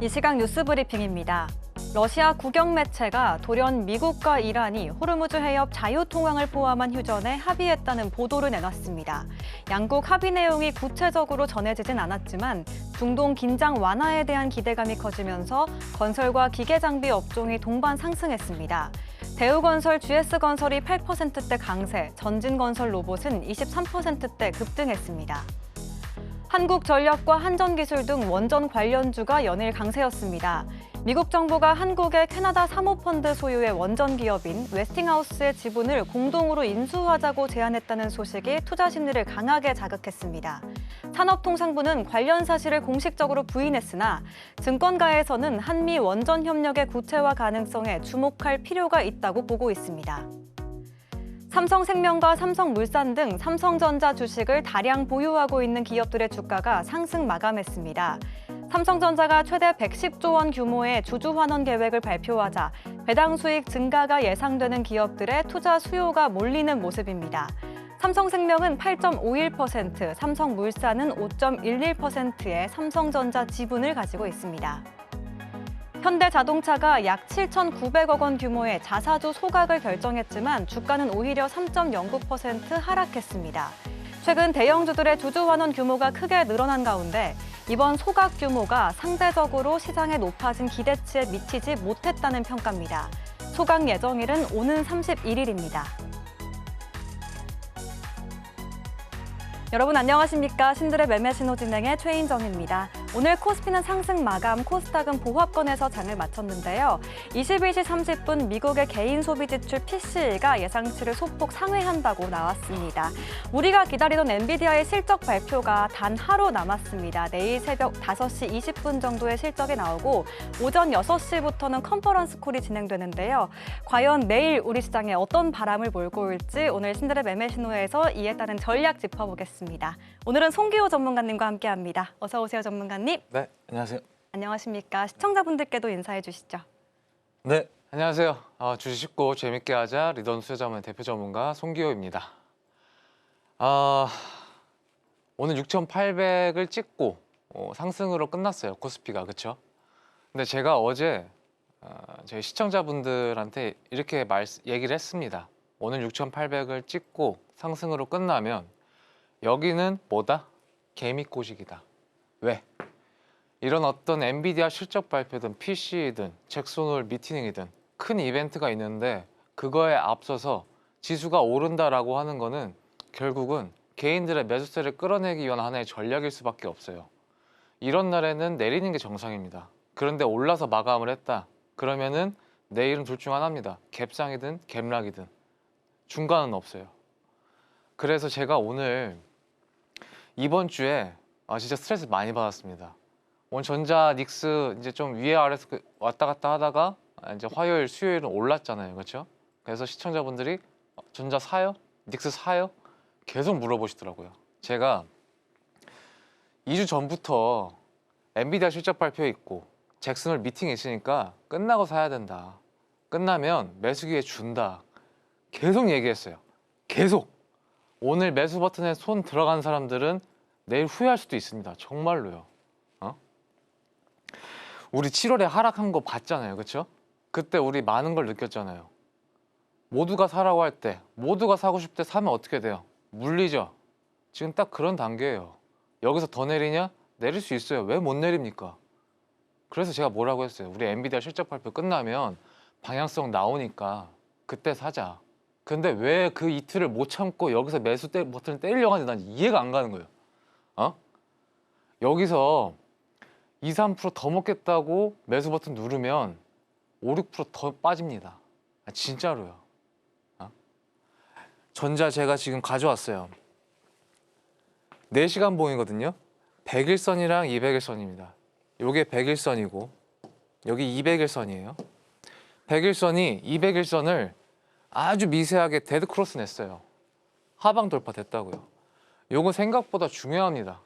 이 시각 뉴스 브리핑입니다. 러시아 국영 매체가 돌연 미국과 이란이 호르무즈 해협 자유통항을 포함한 휴전에 합의했다는 보도를 내놨습니다. 양국 합의 내용이 구체적으로 전해지진 않았지만 중동 긴장 완화에 대한 기대감이 커지면서 건설과 기계장비 업종이 동반 상승했습니다. 대우건설, GS건설이 8%대 강세, 전진건설 로봇은 23%대 급등했습니다. 한국전력과 한전기술 등 원전 관련주가 연일 강세였습니다. 미국 정부가 한국의 캐나다 사모펀드 소유의 원전 기업인 웨스팅하우스의 지분을 공동으로 인수하자고 제안했다는 소식이 투자 심리를 강하게 자극했습니다. 산업통상부는 관련 사실을 공식적으로 부인했으나 증권가에서는 한미 원전 협력의 구체화 가능성에 주목할 필요가 있다고 보고 있습니다. 삼성생명과 삼성물산 등 삼성전자 주식을 다량 보유하고 있는 기업들의 주가가 상승 마감했습니다. 삼성전자가 최대 110조 원 규모의 주주환원 계획을 발표하자 배당 수익 증가가 예상되는 기업들의 투자 수요가 몰리는 모습입니다. 삼성생명은 8.51%, 삼성물산은 5.11%의 삼성전자 지분을 가지고 있습니다. 현대자동차가 약 7,900억 원 규모의 자사주 소각을 결정했지만 주가는 오히려 3.09% 하락했습니다. 최근 대형주들의 주주환원 규모가 크게 늘어난 가운데 이번 소각 규모가 상대적으로 시장의 높아진 기대치에 미치지 못했다는 평가입니다. 소각 예정일은 오는 31일입니다. 여러분 안녕하십니까? 신들의 매매 신호 진행의 최인정입니다. 오늘 코스피는 상승 마감, 코스닥은 보합권에서 장을 마쳤는데요. 21시 30분 미국의 개인 소비 지출 PCE가 예상치를 소폭 상회한다고 나왔습니다. 우리가 기다리던 엔비디아의 실적 발표가 단 하루 남았습니다. 내일 새벽 5시 20분 정도의 실적이 나오고 오전 6시부터는 컨퍼런스 콜이 진행되는데요. 과연 내일 우리 시장에 어떤 바람을 몰고 올지 오늘 신들의 매매 신호에서 이에 따른 전략 짚어보겠습니다. 오늘은 송기호 전문가님과 함께합니다. 어서 오세요, 전문가님. 네, 안녕하세요. 안녕하십니까. 시청자분들께도 인사해 주시죠. 네, 안녕하세요. 주식 쉽고 재밌게 하자 리던 투자자문 대표 전문가 송기호입니다. 오늘 6,800을 찍고 상승으로 끝났어요, 코스피가. 그렇죠? 근데 제가 어제 저희 시청자분들한테 이렇게 얘기를 했습니다. 오늘 6,800을 찍고 상승으로 끝나면 여기는 뭐다? 개미꼬식이다. 왜? 이런 어떤 엔비디아 실적 발표든 PC든 잭슨홀 미팅이든 큰 이벤트가 있는데 그거에 앞서서 지수가 오른다라고 하는 거는 결국은 개인들의 매수세를 끌어내기 위한 하나의 전략일 수밖에 없어요. 이런 날에는 내리는 게 정상입니다. 그런데 올라서 마감을 했다. 그러면은 내일은 둘 중 하나입니다. 갭상이든 갭락이든 중간은 없어요. 그래서 제가 오늘 이번 주에 진짜 스트레스 많이 받았습니다. 오늘 전자 닉스 이제 좀 위에 아래서 왔다 갔다 하다가 이제 화요일, 수요일은 올랐잖아요, 그렇죠? 그래서 시청자분들이 전자 사요? 닉스 사요? 계속 물어보시더라고요. 제가 2주 전부터 엔비디아 실적 발표 있고 잭슨홀 미팅 있으니까 끝나고 사야 된다. 끝나면 매수 기회 준다. 계속 얘기했어요. 계속. 오늘 매수 버튼에 손 들어간 사람들은 내일 후회할 수도 있습니다. 정말로요. 우리 7월에 하락한 거 봤잖아요. 그렇죠? 그때 우리 많은 걸 느꼈잖아요. 모두가 사라고 할 때, 모두가 사고 싶을 때 사면 어떻게 돼요? 물리죠? 지금 딱 그런 단계예요. 여기서 더 내리냐? 내릴 수 있어요. 왜 못 내립니까? 그래서 제가 뭐라고 했어요. 우리 엔비디아 실적 발표 끝나면 방향성 나오니까 그때 사자. 근데 왜 그 이틀을 못 참고 여기서 매수 버튼을 때리려고 하는지 난 이해가 안 가는 거예요. 여기서 2, 3%더 먹겠다고 매수 버튼 누르면 5, 6%더 빠집니다. 진짜로요. 전자 제가 지금 가져왔어요. 4시간 봉이거든요. 100일선이랑 200일선입니다. 요게 100일선이고 여기 200일선이에요. 100일선이 200일선을 아주 미세하게 데드 크로스 냈어요. 하방 돌파 됐다고요. 요거 생각보다 중요합니다.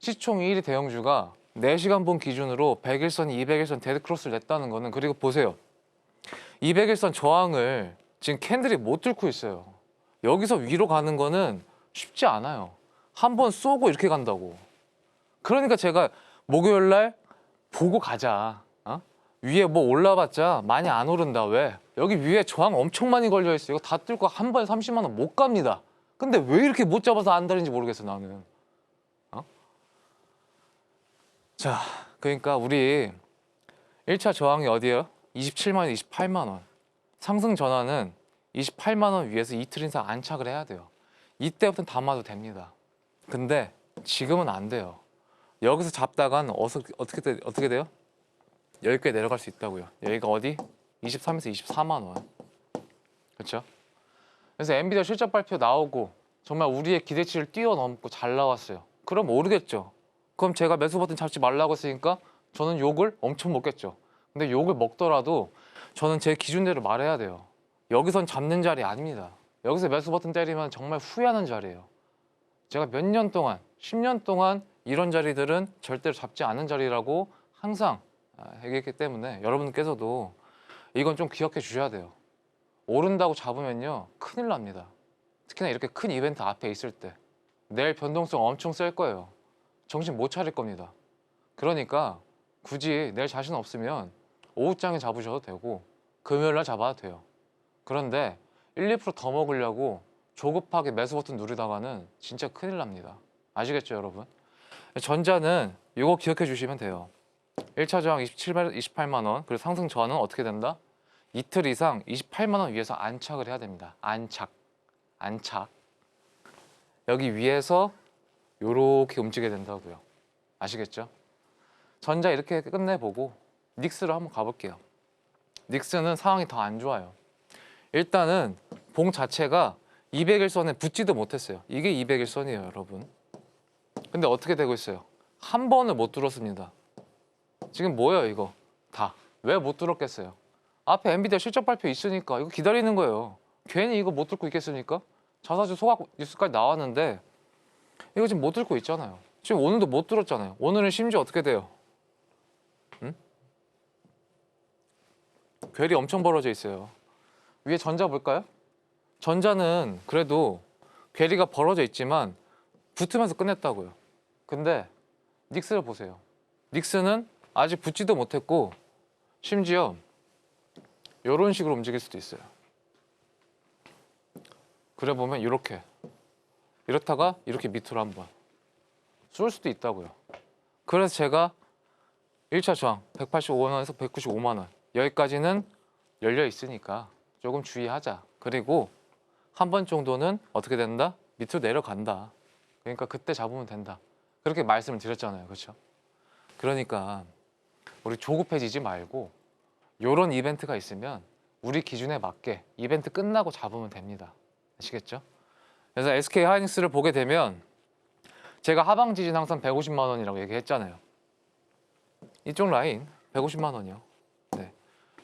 시총 1위 대형주가 4시간 봉 기준으로 100일선, 200일선 데드 크로스를 냈다는 거는, 그리고 보세요. 200일선 저항을 지금 캔들이 못 뚫고 있어요. 여기서 위로 가는 거는 쉽지 않아요. 한 번 쏘고 이렇게 간다고. 그러니까 제가 목요일 날 보고 가자. 어? 위에 뭐 올라봤자 많이 안 오른다. 왜? 여기 위에 저항 엄청 많이 걸려 있어. 이거 다 뚫고 한 번에 30만 원 못 갑니다. 근데 왜 이렇게 못 잡아서 안 다는지 모르겠어 나는. 어? 자, 그러니까 우리 1차 저항이 어디예요? 27만 원, 28만 원. 상승 전환은 28만 원 위에서 이틀 이상 안착을 해야 돼요. 이때부터는 담아도 됩니다. 근데 지금은 안 돼요. 여기서 잡다간 어떻게 돼요? 여기까지 내려갈 수 있다고요. 여기가 어디? 23에서 24만 원. 그렇죠? 그래서 엔비디아 실적 발표 나오고 정말 우리의 기대치를 뛰어넘고 잘 나왔어요. 그럼 모르겠죠. 그럼 제가 매수 버튼 잡지 말라고 했으니까 저는 욕을 엄청 먹겠죠. 근데 욕을 먹더라도 저는 제 기준대로 말해야 돼요. 여기선 잡는 자리 아닙니다. 여기서 매수 버튼 때리면 정말 후회하는 자리예요. 제가 몇 년 동안, 10년 동안 이런 자리들은 절대로 잡지 않은 자리라고 항상 얘기했기 때문에 여러분께서도 이건 좀 기억해 주셔야 돼요. 오른다고 잡으면요 큰일 납니다. 특히나 이렇게 큰 이벤트 앞에 있을 때 내일 변동성 엄청 셀 거예요. 정신 못 차릴 겁니다. 그러니까 굳이 내일 자신 없으면 오후장에 잡으셔도 되고 금요일날 잡아도 돼요. 그런데 1, 2%더 먹으려고 조급하게 매수 버튼 누르다가는 진짜 큰일 납니다. 아시겠죠 여러분? 전자는 이거 기억해 주시면 돼요. 1차 저항 28만 원, 그리고 상승 전환은 어떻게 된다? 이틀 이상 28만 원 위에서 안착을 해야 됩니다. 안착. 여기 위에서 요렇게 움직여야 된다고요. 아시겠죠? 전자 이렇게 끝내보고 닉스로 한번 가볼게요. 닉스는 상황이 더 안 좋아요. 일단은 봉 자체가 200일선에 붙지도 못했어요. 이게 200일선이에요 여러분. 근데 어떻게 되고 있어요? 한 번을 못 뚫었습니다. 지금 뭐예요 이거 다? 왜 못 뚫었겠어요? 앞에 엔비디아 실적 발표 있으니까 이거 기다리는 거예요. 괜히 이거 못 뚫고 있겠습니까? 자사주 소각 뉴스까지 나왔는데 이거 지금 못 뚫고 있잖아요. 지금 오늘도 못 뚫었잖아요. 오늘은 심지어 어떻게 돼요? 응? 괴리 엄청 벌어져 있어요. 위에 전자 볼까요? 전자는 그래도 괴리가 벌어져 있지만 붙으면서 끝냈다고요. 근데 닉스를 보세요. 닉스는 아직 붙지도 못했고 심지어 이런 식으로 움직일 수도 있어요. 그래 보면 이렇다가 이렇게 밑으로 한번 쏠 수도 있다고요. 그래서 제가 1차 저항 185원에서 195만 원 여기까지는 열려 있으니까 조금 주의하자. 그리고 한 번 정도는 어떻게 된다? 밑으로 내려간다. 그러니까 그때 잡으면 된다. 그렇게 말씀을 드렸잖아요. 그렇죠? 그러니까 우리 조급해지지 말고 이런 이벤트가 있으면 우리 기준에 맞게 이벤트 끝나고 잡으면 됩니다. 아시겠죠? 그래서 SK 하이닉스를 보게 되면 제가 하방 지진 항상 150만 원이라고 얘기했잖아요. 이쪽 라인 150만 원이요. 네.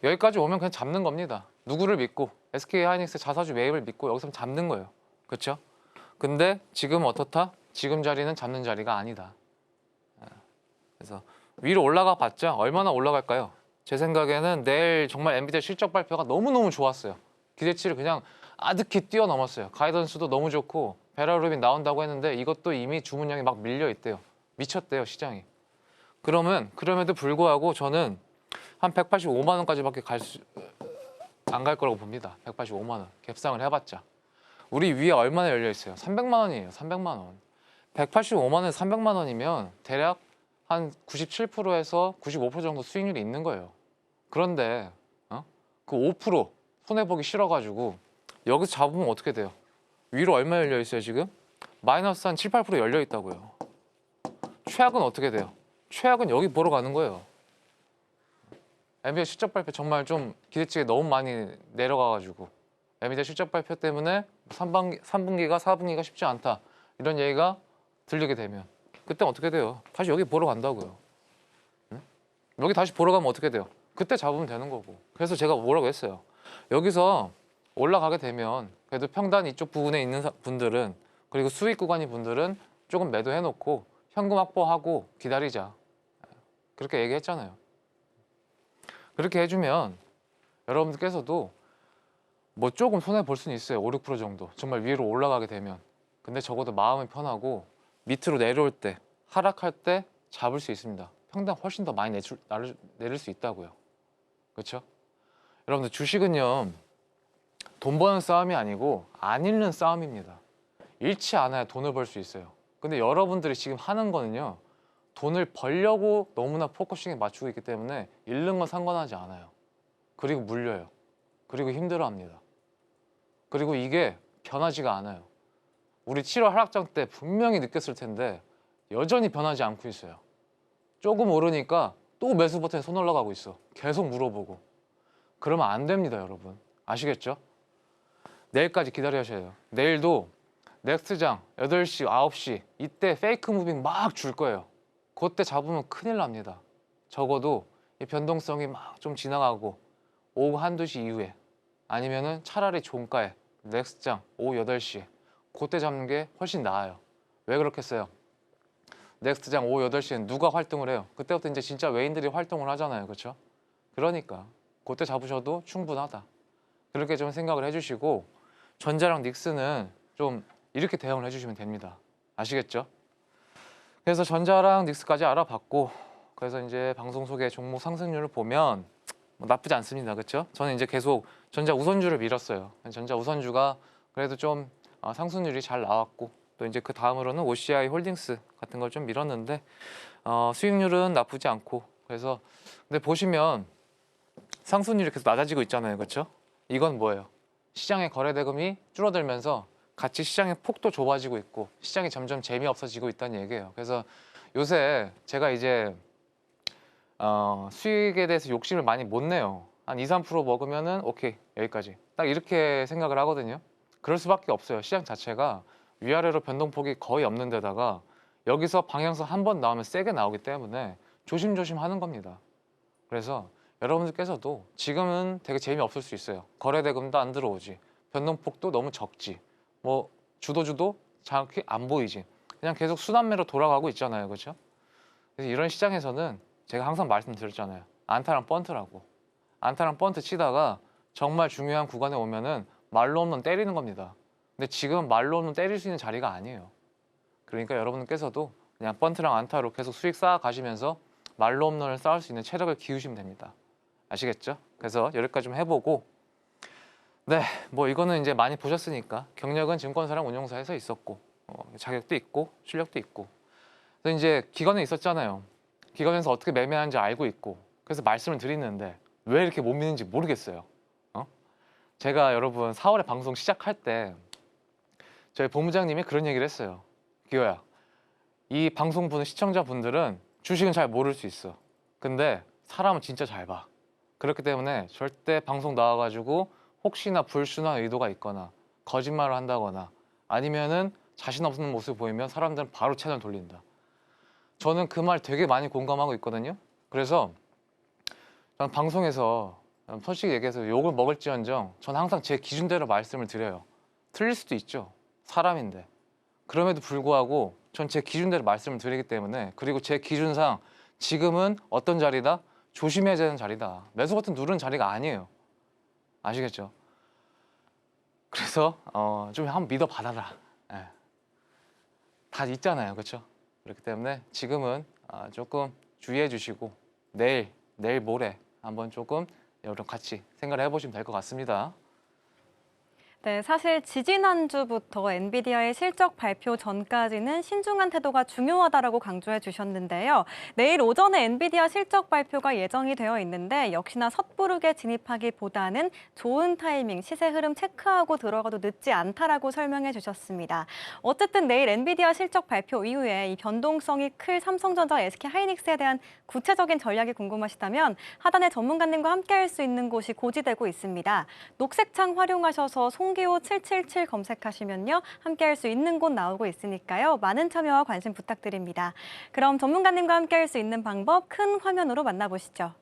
여기까지 오면 그냥 잡는 겁니다. 누구를 믿고 SK 하이닉스 자사주 매입을 믿고 여기서 잡는 거예요. 그렇죠? 근데 지금 어떻다? 지금 자리는 잡는 자리가 아니다. 그래서 위로 올라가 봤자 얼마나 올라갈까요? 제 생각에는 내일 정말 엔비디아 실적 발표가 너무너무 좋았어요. 기대치를 그냥 아득히 뛰어넘었어요. 가이던스도 너무 좋고 베라루빈 나온다고 했는데 이것도 이미 주문량이 막 밀려 있대요. 미쳤대요 시장이. 그럼에도 불구하고 저는 한 185만 원까지밖에 안 갈 거라고 봅니다. 185만 원 갭상을 해봤자 우리 위에 얼마나 열려 있어요? 300만 원이에요. 300만 원. 185만 원에 300만 원이면 대략 한 97%에서 95% 정도 수익률이 있는 거예요. 그런데 그 5% 손해보기 싫어가지고 여기서 잡으면 어떻게 돼요? 위로 얼마 열려 있어요 지금? 마이너스 한 7, 8% 열려 있다고요. 최악은 어떻게 돼요? 최악은 여기 보러 가는 거예요. 엔비디아 실적 발표 정말 좀 기대치가 너무 많이 내려가가지고 엔비디아 실적 발표 때문에 3분기가 4분기가 쉽지 않다 이런 얘기가 들리게 되면 그때 어떻게 돼요? 다시 여기 보러 간다고요. 응? 여기 다시 보러 가면 어떻게 돼요? 그때 잡으면 되는 거고. 그래서 제가 뭐라고 했어요. 여기서 올라가게 되면 그래도 평단 이쪽 부분에 있는 분들은 그리고 수익 구간인 분들은 조금 매도해놓고 현금 확보하고 기다리자. 그렇게 얘기했잖아요. 그렇게 해주면 여러분들께서도 뭐 조금 손해 볼 수는 있어요. 5, 6% 정도. 정말 위로 올라가게 되면. 근데 적어도 마음이 편하고 밑으로 내려올 때, 하락할 때 잡을 수 있습니다. 상당 훨씬 더 많이 내릴 수 있다고요. 그렇죠? 여러분들 주식은요, 돈 버는 싸움이 아니고 안 잃는 싸움입니다. 잃지 않아야 돈을 벌 수 있어요. 근데 여러분들이 지금 하는 거는요, 돈을 벌려고 너무나 포커싱에 맞추고 있기 때문에 잃는 건 상관하지 않아요. 그리고 물려요. 그리고 힘들어합니다. 그리고 이게 변하지가 않아요. 우리 7월 하락장 때 분명히 느꼈을 텐데 여전히 변하지 않고 있어요. 조금 오르니까 또 매수 버튼에 손 올라가고 있어. 계속 물어보고. 그러면 안 됩니다, 여러분. 아시겠죠? 내일까지 기다려야 해요. 내일도 넥스트장 8시, 9시 이때 페이크 무빙 막 줄 거예요. 그때 잡으면 큰일 납니다. 적어도 이 변동성이 막 좀 지나가고 오후 1, 2시 이후에 아니면은 차라리 종가에 넥스트장 오후 8시에 그때 잡는 게 훨씬 나아요. 왜 그렇겠어요? 넥스트장 오후 8시엔 누가 활동을 해요? 그때부터 이제 진짜 외인들이 활동을 하잖아요. 그렇죠? 그러니까 그때 잡으셔도 충분하다. 그렇게 좀 생각을 해주시고 전자랑 닉스는 좀 이렇게 대응을 해주시면 됩니다. 아시겠죠? 그래서 전자랑 닉스까지 알아봤고 그래서 이제 방송 속의 종목 상승률을 보면 뭐 나쁘지 않습니다. 그렇죠? 저는 이제 계속 전자 우선주를 밀었어요. 전자 우선주가 그래도 좀 상승률이 잘 나왔고 또 이제 그 다음으로는 OCI 홀딩스 같은 걸 좀 밀었는데 수익률은 나쁘지 않고 그래서 근데 보시면 상승률이 계속 낮아지고 있잖아요. 그렇죠? 이건 뭐예요? 시장의 거래 대금이 줄어들면서 같이 시장의 폭도 좁아지고 있고 시장이 점점 재미없어지고 있다는 얘기예요. 그래서 요새 제가 이제 수익에 대해서 욕심을 많이 못 내요. 한 2, 3% 먹으면은 오케이 여기까지 딱 이렇게 생각을 하거든요. 그럴 수밖에 없어요. 시장 자체가 위아래로 변동폭이 거의 없는 데다가 여기서 방향성 한 번 나오면 세게 나오기 때문에 조심조심 하는 겁니다. 그래서 여러분들께서도 지금은 되게 재미없을 수 있어요. 거래대금도 안 들어오지, 변동폭도 너무 적지, 뭐 주도주도 정확히 안 보이지, 그냥 계속 순환매로 돌아가고 있잖아요. 그렇죠? 그래서 이런 시장에서는 제가 항상 말씀드렸잖아요. 안타랑 번트라고. 안타랑 번트 치다가 정말 중요한 구간에 오면은 말로 홈런 때리는 겁니다. 근데 지금 말로 홈런 때릴 수 있는 자리가 아니에요. 그러니까 여러분께서도 그냥 번트랑 안타로 계속 수익 쌓아 가시면서 말로 홈런을 쌓을 수 있는 체력을 기우시면 됩니다. 아시겠죠? 그래서 여기까지 좀 해보고 네, 뭐 이거는 이제 많이 보셨으니까 경력은 증권사랑 운용사에서 있었고 자격도 있고 실력도 있고 그래서 이제 기관에 있었잖아요. 기관에서 어떻게 매매하는지 알고 있고 그래서 말씀을 드리는데 왜 이렇게 못 믿는지 모르겠어요. 제가 여러분 4월에 방송 시작할 때 저희 본부장님이 그런 얘기를 했어요. 기호야, 이 방송 보는 시청자분들은 주식은 잘 모를 수 있어. 근데 사람은 진짜 잘 봐. 그렇기 때문에 절대 방송 나와가지고 혹시나 불순한 의도가 있거나 거짓말을 한다거나 아니면은 자신 없는 모습을 보이면 사람들은 바로 채널 돌린다. 저는 그 말 되게 많이 공감하고 있거든요. 그래서 저는 방송에서 솔직히 얘기해서 욕을 먹을지언정 저는 항상 제 기준대로 말씀을 드려요. 틀릴 수도 있죠. 사람인데. 그럼에도 불구하고 전 제 기준대로 말씀을 드리기 때문에 그리고 제 기준상 지금은 어떤 자리다? 조심해야 되는 자리다. 매수 버튼 누르는 자리가 아니에요. 아시겠죠? 그래서 좀 한번 믿어봐라. 예. 다 있잖아요. 그렇죠? 그렇기 때문에 지금은 조금 주의해 주시고 내일 모레 한번 조금 여러분 같이 생각을 해보시면 될 것 같습니다. 네, 사실 지지난주부터 엔비디아의 실적 발표 전까지는 신중한 태도가 중요하다라고 강조해 주셨는데요. 내일 오전에 엔비디아 실적 발표가 예정이 되어 있는데 역시나 섣부르게 진입하기보다는 좋은 타이밍, 시세 흐름 체크하고 들어가도 늦지 않다라고 설명해 주셨습니다. 어쨌든 내일 엔비디아 실적 발표 이후에 이 변동성이 클 삼성전자, SK하이닉스에 대한 구체적인 전략이 궁금하시다면 하단의 전문가님과 함께할 수 있는 곳이 고지되고 있습니다. 녹색창 활용하셔서 송기호 777 검색하시면요. 함께할 수 있는 곳 나오고 있으니까요. 많은 참여와 관심 부탁드립니다. 그럼 전문가님과 함께할 수 있는 방법 큰 화면으로 만나보시죠.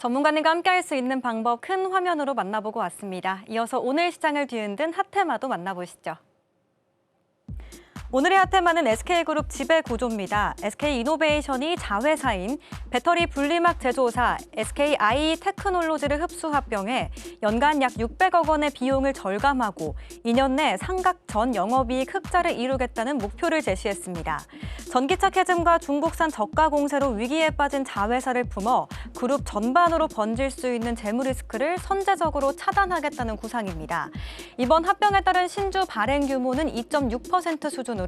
전문가님과 함께할 수 있는 방법 큰 화면으로 만나보고 왔습니다. 이어서 오늘 시장을 뒤흔든 핫테마도 만나보시죠. 오늘의 핫테마는 SK그룹 지배구조입니다. SK이노베이션이 자회사인 배터리 분리막 제조사 SKI테크놀로지를 흡수 합병해 연간 약 600억 원의 비용을 절감하고 2년 내 상각 전 영업이익 흑자를 이루겠다는 목표를 제시했습니다. 전기차 캐즘과 중국산 저가 공세로 위기에 빠진 자회사를 품어 그룹 전반으로 번질 수 있는 재무 리스크를 선제적으로 차단하겠다는 구상입니다. 이번 합병에 따른 신주 발행 규모는 2.6% 수준으로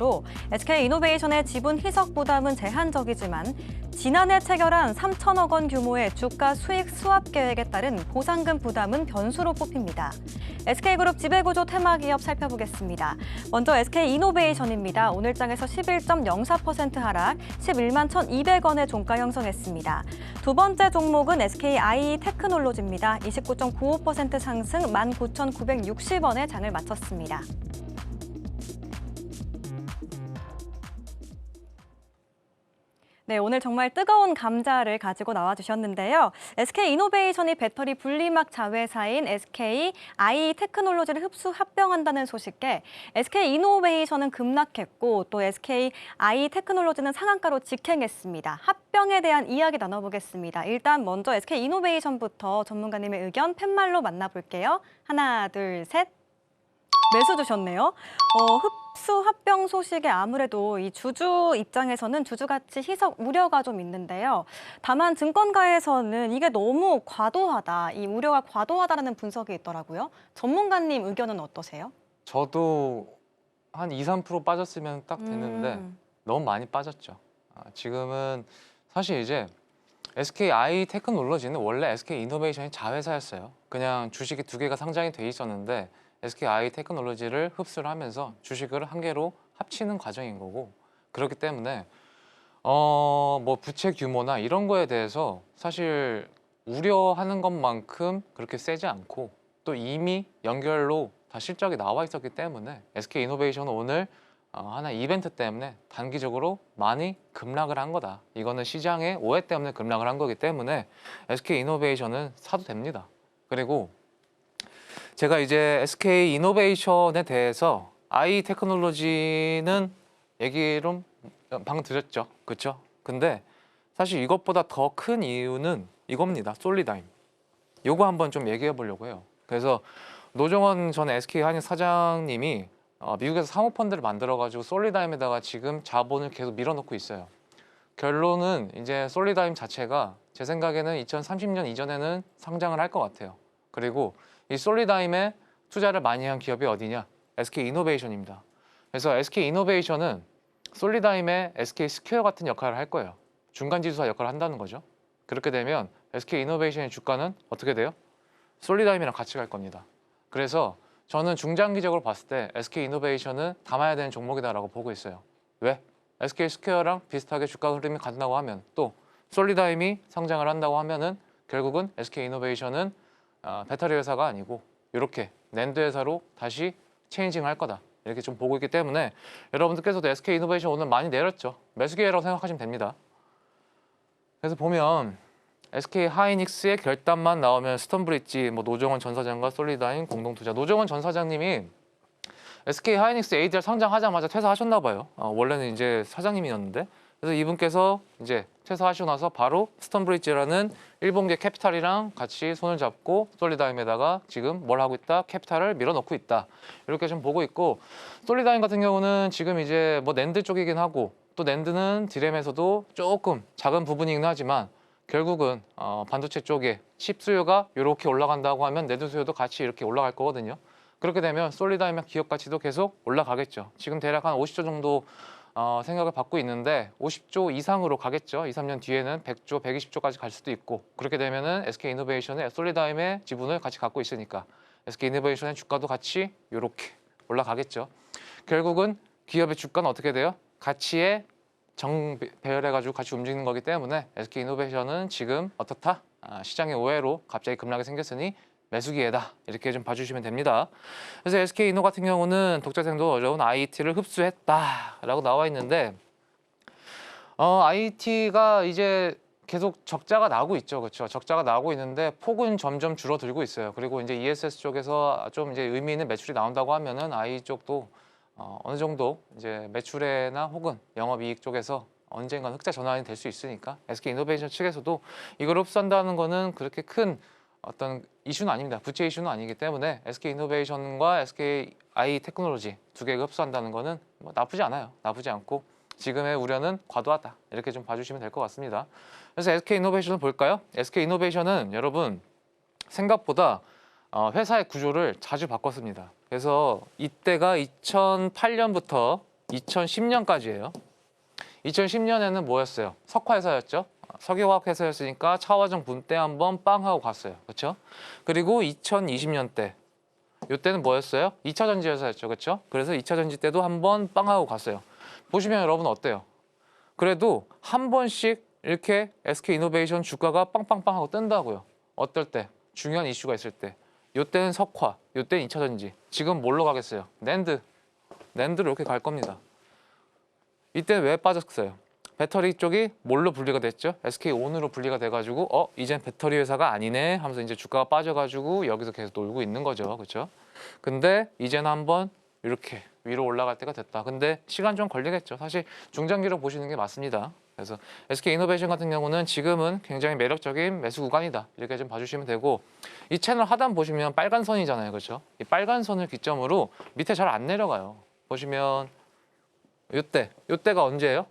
SK이노베이션의 지분 희석 부담은 제한적이지만 지난해 체결한 3천억 원 규모의 주가 수익 수합 계획에 따른 보상금 부담은 변수로 뽑힙니다. SK그룹 지배구조 테마 기업 살펴보겠습니다. 먼저 SK이노베이션입니다. 오늘장에서 11.04% 하락, 11만 1,200원의 종가 형성했습니다. 두 번째 종목은 SKI테크놀로지입니다. 29.95% 상승 19,960원에 장을 마쳤습니다. 네, 오늘 정말 뜨거운 감자를 가지고 나와주셨는데요. SK이노베이션이 배터리 분리막 자회사인 SKI테크놀로지를 흡수 합병한다는 소식에 SK이노베이션은 급락했고 또 SKI테크놀로지는 상한가로 직행했습니다. 합병에 대한 이야기 나눠보겠습니다. 일단 먼저 SK이노베이션부터 전문가님의 의견 팻말로 만나볼게요. 하나, 둘, 셋. 매수 주셨네요. 흡수 합병 소식에 아무래도 이 주주 입장에서는 주주 가치 희석 우려가 좀 있는데요. 다만 증권가에서는 이게 너무 과도하다, 이 우려가 과도하다라는 분석이 있더라고요. 전문가님 의견은 어떠세요? 저도 한 2, 3% 빠졌으면 딱 됐는데 너무 많이 빠졌죠. 지금은 사실 이제 SKI테크놀로지는 원래 SK이노베이션이 자회사였어요. 그냥 주식이 두 개가 상장이 돼 있었는데 SKI테크놀로지를 흡수를 하면서 주식을 한 개로 합치는 과정인 거고, 그렇기 때문에 뭐 부채 규모나 이런 거에 대해서 사실 우려하는 것만큼 그렇게 세지 않고 또 이미 연결로 다 실적이 나와 있었기 때문에 SK이노베이션은 오늘 하나 이벤트 때문에 단기적으로 많이 급락을 한 거다. 이거는 시장의 오해 때문에 급락을 한 거기 때문에 SK이노베이션은 사도 됩니다. 그리고 제가 이제 SK이노베이션에 대해서 i테크놀로지는 얘기를 방금 드렸죠. 그렇죠? 근데 사실 이것보다 더 큰 이유는 이겁니다. 솔리다임. 요거 한번 좀 얘기해 보려고 해요. 그래서 노정원 전 SK하이닉스 사장님이 미국에서 사모펀드를 만들어가지고 솔리다임에다가 지금 자본을 계속 밀어넣고 있어요. 결론은 이제 솔리다임 자체가 제 생각에는 2030년 이전에는 상장을 할 것 같아요. 그리고 이 솔리다임에 투자를 많이 한 기업이 어디냐? SK이노베이션입니다. 그래서 SK이노베이션은 솔리다임의 SK스퀘어 같은 역할을 할 거예요. 중간지주사 역할을 한다는 거죠. 그렇게 되면 SK이노베이션의 주가는 어떻게 돼요? 솔리다임이랑 같이 갈 겁니다. 그래서 저는 중장기적으로 봤을 때 SK이노베이션은 담아야 되는 종목이다라고 보고 있어요. 왜? SK스퀘어랑 비슷하게 주가 흐름이 간다고 하면, 또 솔리다임이 상장을 한다고 하면은 결국은 SK이노베이션은 배터리 회사가 아니고 이렇게 낸드 회사로 다시 체인징 할 거다, 이렇게 좀 보고 있기 때문에 여러분들께서도 SK이노베이션 오늘 많이 내렸죠. 매수 기회라고 생각하시면 됩니다. 그래서 보면 SK하이닉스의 결단만 나오면 스턴브릿지, 뭐 노정원 전 사장과 솔리다임 공동투자. 노정원 전 사장님이 SK하이닉스 ADR 상장하자마자 퇴사하셨나 봐요. 원래는 이제 사장님이었는데, 그래서 이분께서 이제 퇴사하시고 나서 바로 스턴브릿지라는 일본계 캐피탈이랑 같이 손을 잡고 솔리다임에다가 지금 뭘 하고 있다? 캐피탈을 밀어넣고 있다. 이렇게 좀 보고 있고, 솔리다임 같은 경우는 지금 이제 뭐 낸드 쪽이긴 하고, 또 낸드는 디램에서도 조금 작은 부분이긴 하지만 결국은 반도체 쪽에 칩 수요가 이렇게 올라간다고 하면 낸드 수요도 같이 이렇게 올라갈 거거든요. 그렇게 되면 솔리다임의 기업 가치도 계속 올라가겠죠. 지금 대략 한 50조 정도 생각을 받고 있는데 50조 이상으로 가겠죠. 2, 3년 뒤에는 100조, 120조까지 갈 수도 있고, 그렇게 되면은 SK이노베이션의 솔리다임의 지분을 같이 갖고 있으니까 SK이노베이션의 주가도 같이 이렇게 올라가겠죠. 결국은 기업의 주가는 어떻게 돼요? 가치에 정배열해가지고 같이 움직이는 거기 때문에 SK이노베이션은 지금 어떻다? 시장의 오해로 갑자기 급락이 생겼으니 매수 기회다, 이렇게 좀 봐주시면 됩니다. 그래서 SK이노 같은 경우는 독자생도 어려운 IT를 흡수했다라고 나와 있는데 IT가 이제 계속 적자가 나고 있죠. 그렇죠? 적자가 나고 있는데 폭은 점점 줄어들고 있어요. 그리고 이제 ESS 쪽에서 좀 이제 의미 있는 매출이 나온다고 하면은 I 쪽도 어느 정도 이제 매출에나 혹은 영업이익 쪽에서 언젠간 흑자 전환이 될 수 있으니까 SK이노베이션 측에서도 이걸 흡수한다는 거는 그렇게 큰 어떤 이슈는 아닙니다. 부채 이슈는 아니기 때문에 SK이노베이션과 SKI 테크놀로지 두 개가 흡수한다는 거는 뭐 나쁘지 않아요. 나쁘지 않고 지금의 우려는 과도하다. 이렇게 좀 봐주시면 될 것 같습니다. 그래서 SK이노베이션을 볼까요? SK이노베이션은 여러분 생각보다 회사의 구조를 자주 바꿨습니다. 그래서 이때가 2008년부터 2010년까지예요. 2010년에는 뭐였어요? 석화회사였죠. 석유화학 회사였으니까 차화정 분때 한번 빵 하고 갔어요. 그렇죠? 그리고 2020년 때 이때는 뭐였어요? 2차 전지 회사였죠. 그렇죠? 그래서 2차 전지 때도 한번 빵 하고 갔어요. 보시면 여러분 어때요? 그래도 한 번씩 이렇게 SK이노베이션 주가가 빵빵빵 하고 뜬다고요. 어떨 때? 중요한 이슈가 있을 때. 이때는 석화, 이때는 2차 전지. 지금 뭘로 가겠어요? 낸드로 이렇게 갈 겁니다. 이때는 왜 빠졌어요? 배터리 쪽이 뭘로 분리가 됐죠? SK온으로 분리가 돼가지고 이젠 배터리 회사가 아니네 하면서 이제 주가가 빠져가지고 여기서 계속 놀고 있는 거죠. 그렇죠? 근데 이제는 한번 이렇게 위로 올라갈 때가 됐다. 근데 시간 좀 걸리겠죠. 사실 중장기로 보시는 게 맞습니다. 그래서 SK이노베이션 같은 경우는 지금은 굉장히 매력적인 매수 구간이다. 이렇게 좀 봐주시면 되고 이 채널 하단 보시면 빨간 선이잖아요. 그렇죠? 이 빨간 선을 기점으로 밑에 잘 안 내려가요. 보시면 이때가 언제예요?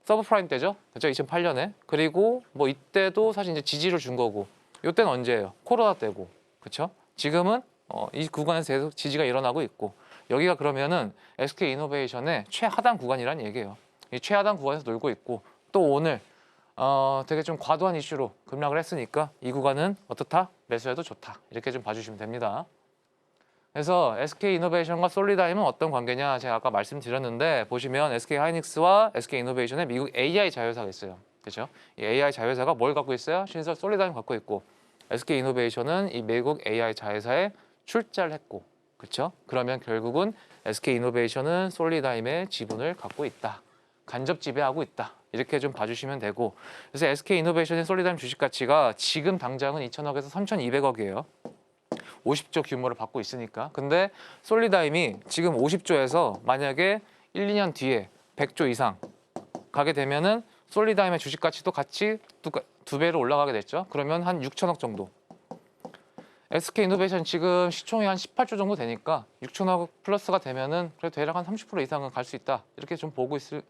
서브프라임 때죠. 그렇죠? 2008년에. 그리고 뭐 이때도 사실 이제 지지를 준 거고 이때는 언제예요? 코로나 때고. 그렇죠? 지금은 이 구간에서 계속 지지가 일어나고 있고 여기가 그러면은 SK이노베이션의 최하단 구간이란 얘기예요. 이 최하단 구간에서 놀고 있고 또 오늘 되게 좀 과도한 이슈로 급락을 했으니까 이 구간은 어떻다? 매수해도 좋다. 이렇게 좀 봐주시면 됩니다. 그래서 SK이노베이션과 솔리다임은 어떤 관계냐 제가 아까 말씀드렸는데 보시면 SK하이닉스와 SK이노베이션의 미국 AI 자회사가 있어요. 그렇죠? 이 AI 자회사가 뭘 갖고 있어요? 신설 솔리다임 갖고 있고 SK이노베이션은 이 미국 AI 자회사에 출자를 했고 그렇죠? 그러면 결국은 SK이노베이션은 솔리다임의 지분을 갖고 있다. 간접 지배하고 있다. 이렇게 좀 봐주시면 되고 그래서 SK이노베이션의 솔리다임 주식 가치가 지금 당장은 2,000억에서 3,200억이에요. 50조 규모를 받고 있으니까. 근데 솔리다임이 지금 50조에서 만약에 1, 2년 뒤에 100조 이상 가게 되면은 솔리다임의 주식 가치도 같이 두 배로 올라가게 됐죠. 그러면 한 6천억 정도. SK이노베이션 지금 시총이 한 18조 정도 되니까 6천억 플러스가 되면은 그래도 대략 한 30% 이상은 갈 수 있다. 이렇게 좀 보고 있을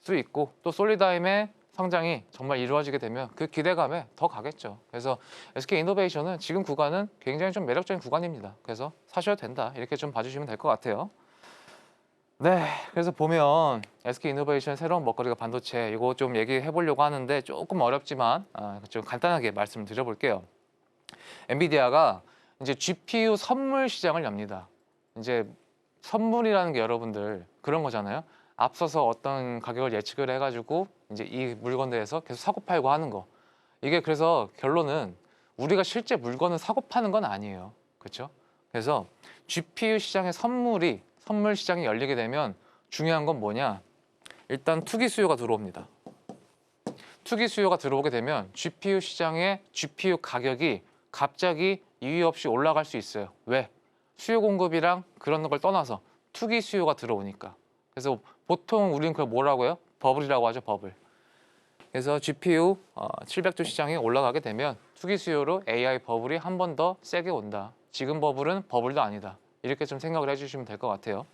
수 있고 또 솔리다임의 상장이 정말 이루어지게 되면 그 기대감에 더 가겠죠. 그래서 SK이노베이션은 지금 구간은 굉장히 좀 매력적인 구간입니다. 그래서 사셔도 된다. 이렇게 좀 봐주시면 될 것 같아요. 네, 그래서 보면 SK이노베이션 새로운 먹거리가 반도체 이거 좀 얘기해 보려고 하는데 조금 어렵지만 좀 간단하게 말씀을 드려볼게요. 엔비디아가 이제 GPU 선물 시장을 엽니다. 이제 선물이라는 게 여러분들 그런 거잖아요. 앞서서 어떤 가격을 예측을 해가지고 이제 이 물건들에서 계속 사고 팔고 하는 거. 이게 그래서 결론은 우리가 실제 물건을 사고 파는 건 아니에요. 그렇죠? 그래서 GPU 시장의 선물 시장이 열리게 되면 중요한 건 뭐냐? 일단 투기 수요가 들어옵니다. 투기 수요가 들어오게 되면 GPU 시장의 GPU 가격이 갑자기 이유 없이 올라갈 수 있어요. 왜? 수요 공급이랑 그런 걸 떠나서 투기 수요가 들어오니까. 그래서 보통 우리는 그걸 뭐라고 해요? 버블이라고 하죠, 버블. 그래서 GPU 700조 시장이 올라가게 되면 투기 수요로 AI 버블이 한 번 더 세게 온다. 지금 버블은 버블도 아니다. 이렇게 좀 생각을 해주시면 될 것 같아요.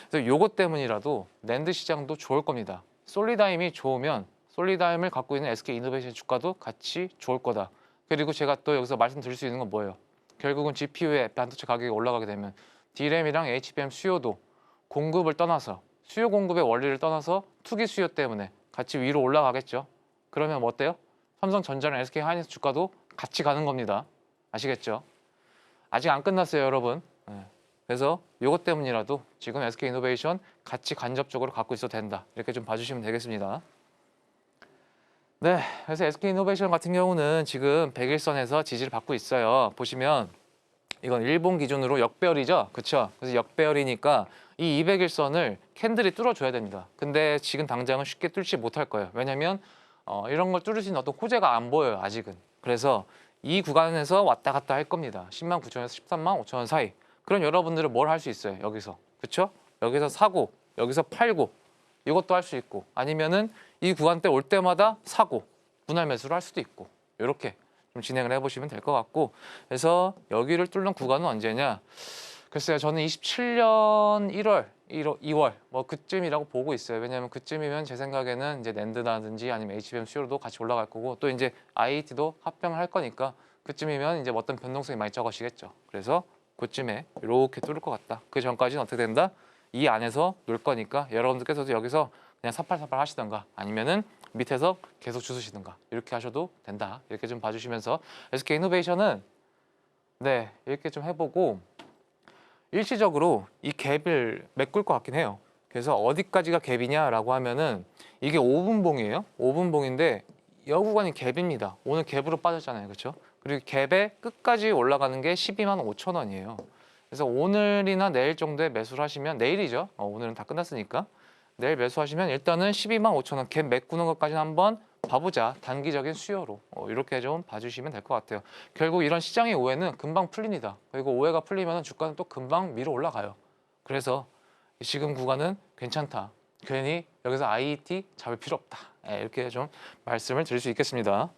그래서 요것 때문이라도 낸드 시장도 좋을 겁니다. 솔리다임이 좋으면 솔리다임을 갖고 있는 SK이노베이션 주가도 같이 좋을 거다. 그리고 제가 또 여기서 말씀드릴 수 있는 건 뭐예요? 결국은 GPU의 반도체 가격이 올라가게 되면 D램이랑 HBM 수요도 공급을 떠나서 수요 공급의 원리를 떠나서 투기 수요 때문에 같이 위로 올라가겠죠. 그러면 뭐 어때요? 삼성전자랑 SK하이닉스 주가도 같이 가는 겁니다. 아시겠죠? 아직 안 끝났어요, 여러분. 그래서 이것 때문이라도 지금 SK이노베이션 같이 간접적으로 갖고 있어도 된다. 이렇게 좀 봐주시면 되겠습니다. 네, 그래서 SK이노베이션 같은 경우는 지금 100일선에서 지지를 받고 있어요. 보시면 이건 일본 기준으로 역배열이죠, 그렇죠? 그래서 역배열이니까 이 200일선을 캔들이 뚫어줘야 됩니다. 근데 지금 당장은 쉽게 뚫지 못할 거예요. 왜냐하면 이런 걸 뚫을 수 있는 어떤 호재가 안 보여요, 아직은. 그래서 이 구간에서 왔다 갔다 할 겁니다. 10만 9천원에서 13만 5천원 사이. 그럼 여러분들은 뭘 할 수 있어요, 여기서. 그렇죠? 여기서 사고, 여기서 팔고, 이것도 할 수 있고, 아니면은 이 구간대 올 때마다 사고, 분할 매수를 할 수도 있고, 이렇게 좀 진행을 해보시면 될 것 같고, 그래서 여기를 뚫는 구간은 언제냐? 글쎄요, 저는 27년 1월, 2월 뭐 그쯤이라고 보고 있어요. 왜냐하면 그쯤이면 제 생각에는 이제 낸드라든지 아니면 HBM 수요도 같이 올라갈 거고, 또 이제 IET도 합병을 할 거니까 그쯤이면 이제 어떤 변동성이 많이 적어지겠죠. 그래서 그쯤에 이렇게 뚫을 것 같다. 그 전까지는 어떻게 된다? 이 안에서 놀 거니까 여러분들께서도 여기서 그냥 사팔사팔 하시던가 아니면은 밑에서 계속 주무시든가 이렇게 하셔도 된다. 이렇게 좀 봐주시면서 SK이노베이션은 네 이렇게 좀 해보고 일시적으로 이 갭을 메꿀 것 같긴 해요. 그래서 어디까지가 갭이냐라고 하면은 이게 5분봉이에요. 5분봉인데 여 구간이 갭입니다. 오늘 갭으로 빠졌잖아요. 그렇죠? 그리고 갭의 끝까지 올라가는 게 12만 5천 원이에요. 그래서 오늘이나 내일 정도에 매수를 하시면 내일이죠. 오늘은 다 끝났으니까 내일 매수하시면 일단은 12만 5천 원 갭 메꾸는 것까지는 한번 봐보자. 단기적인 수요로 이렇게 좀 봐주시면 될 것 같아요. 결국 이런 시장의 오해는 금방 풀립니다. 그리고 오해가 풀리면 주가는 또 금방 위로 올라가요. 그래서 지금 구간은 괜찮다. 괜히 여기서 IET 잡을 필요 없다. 이렇게 좀 말씀을 드릴 수 있겠습니다.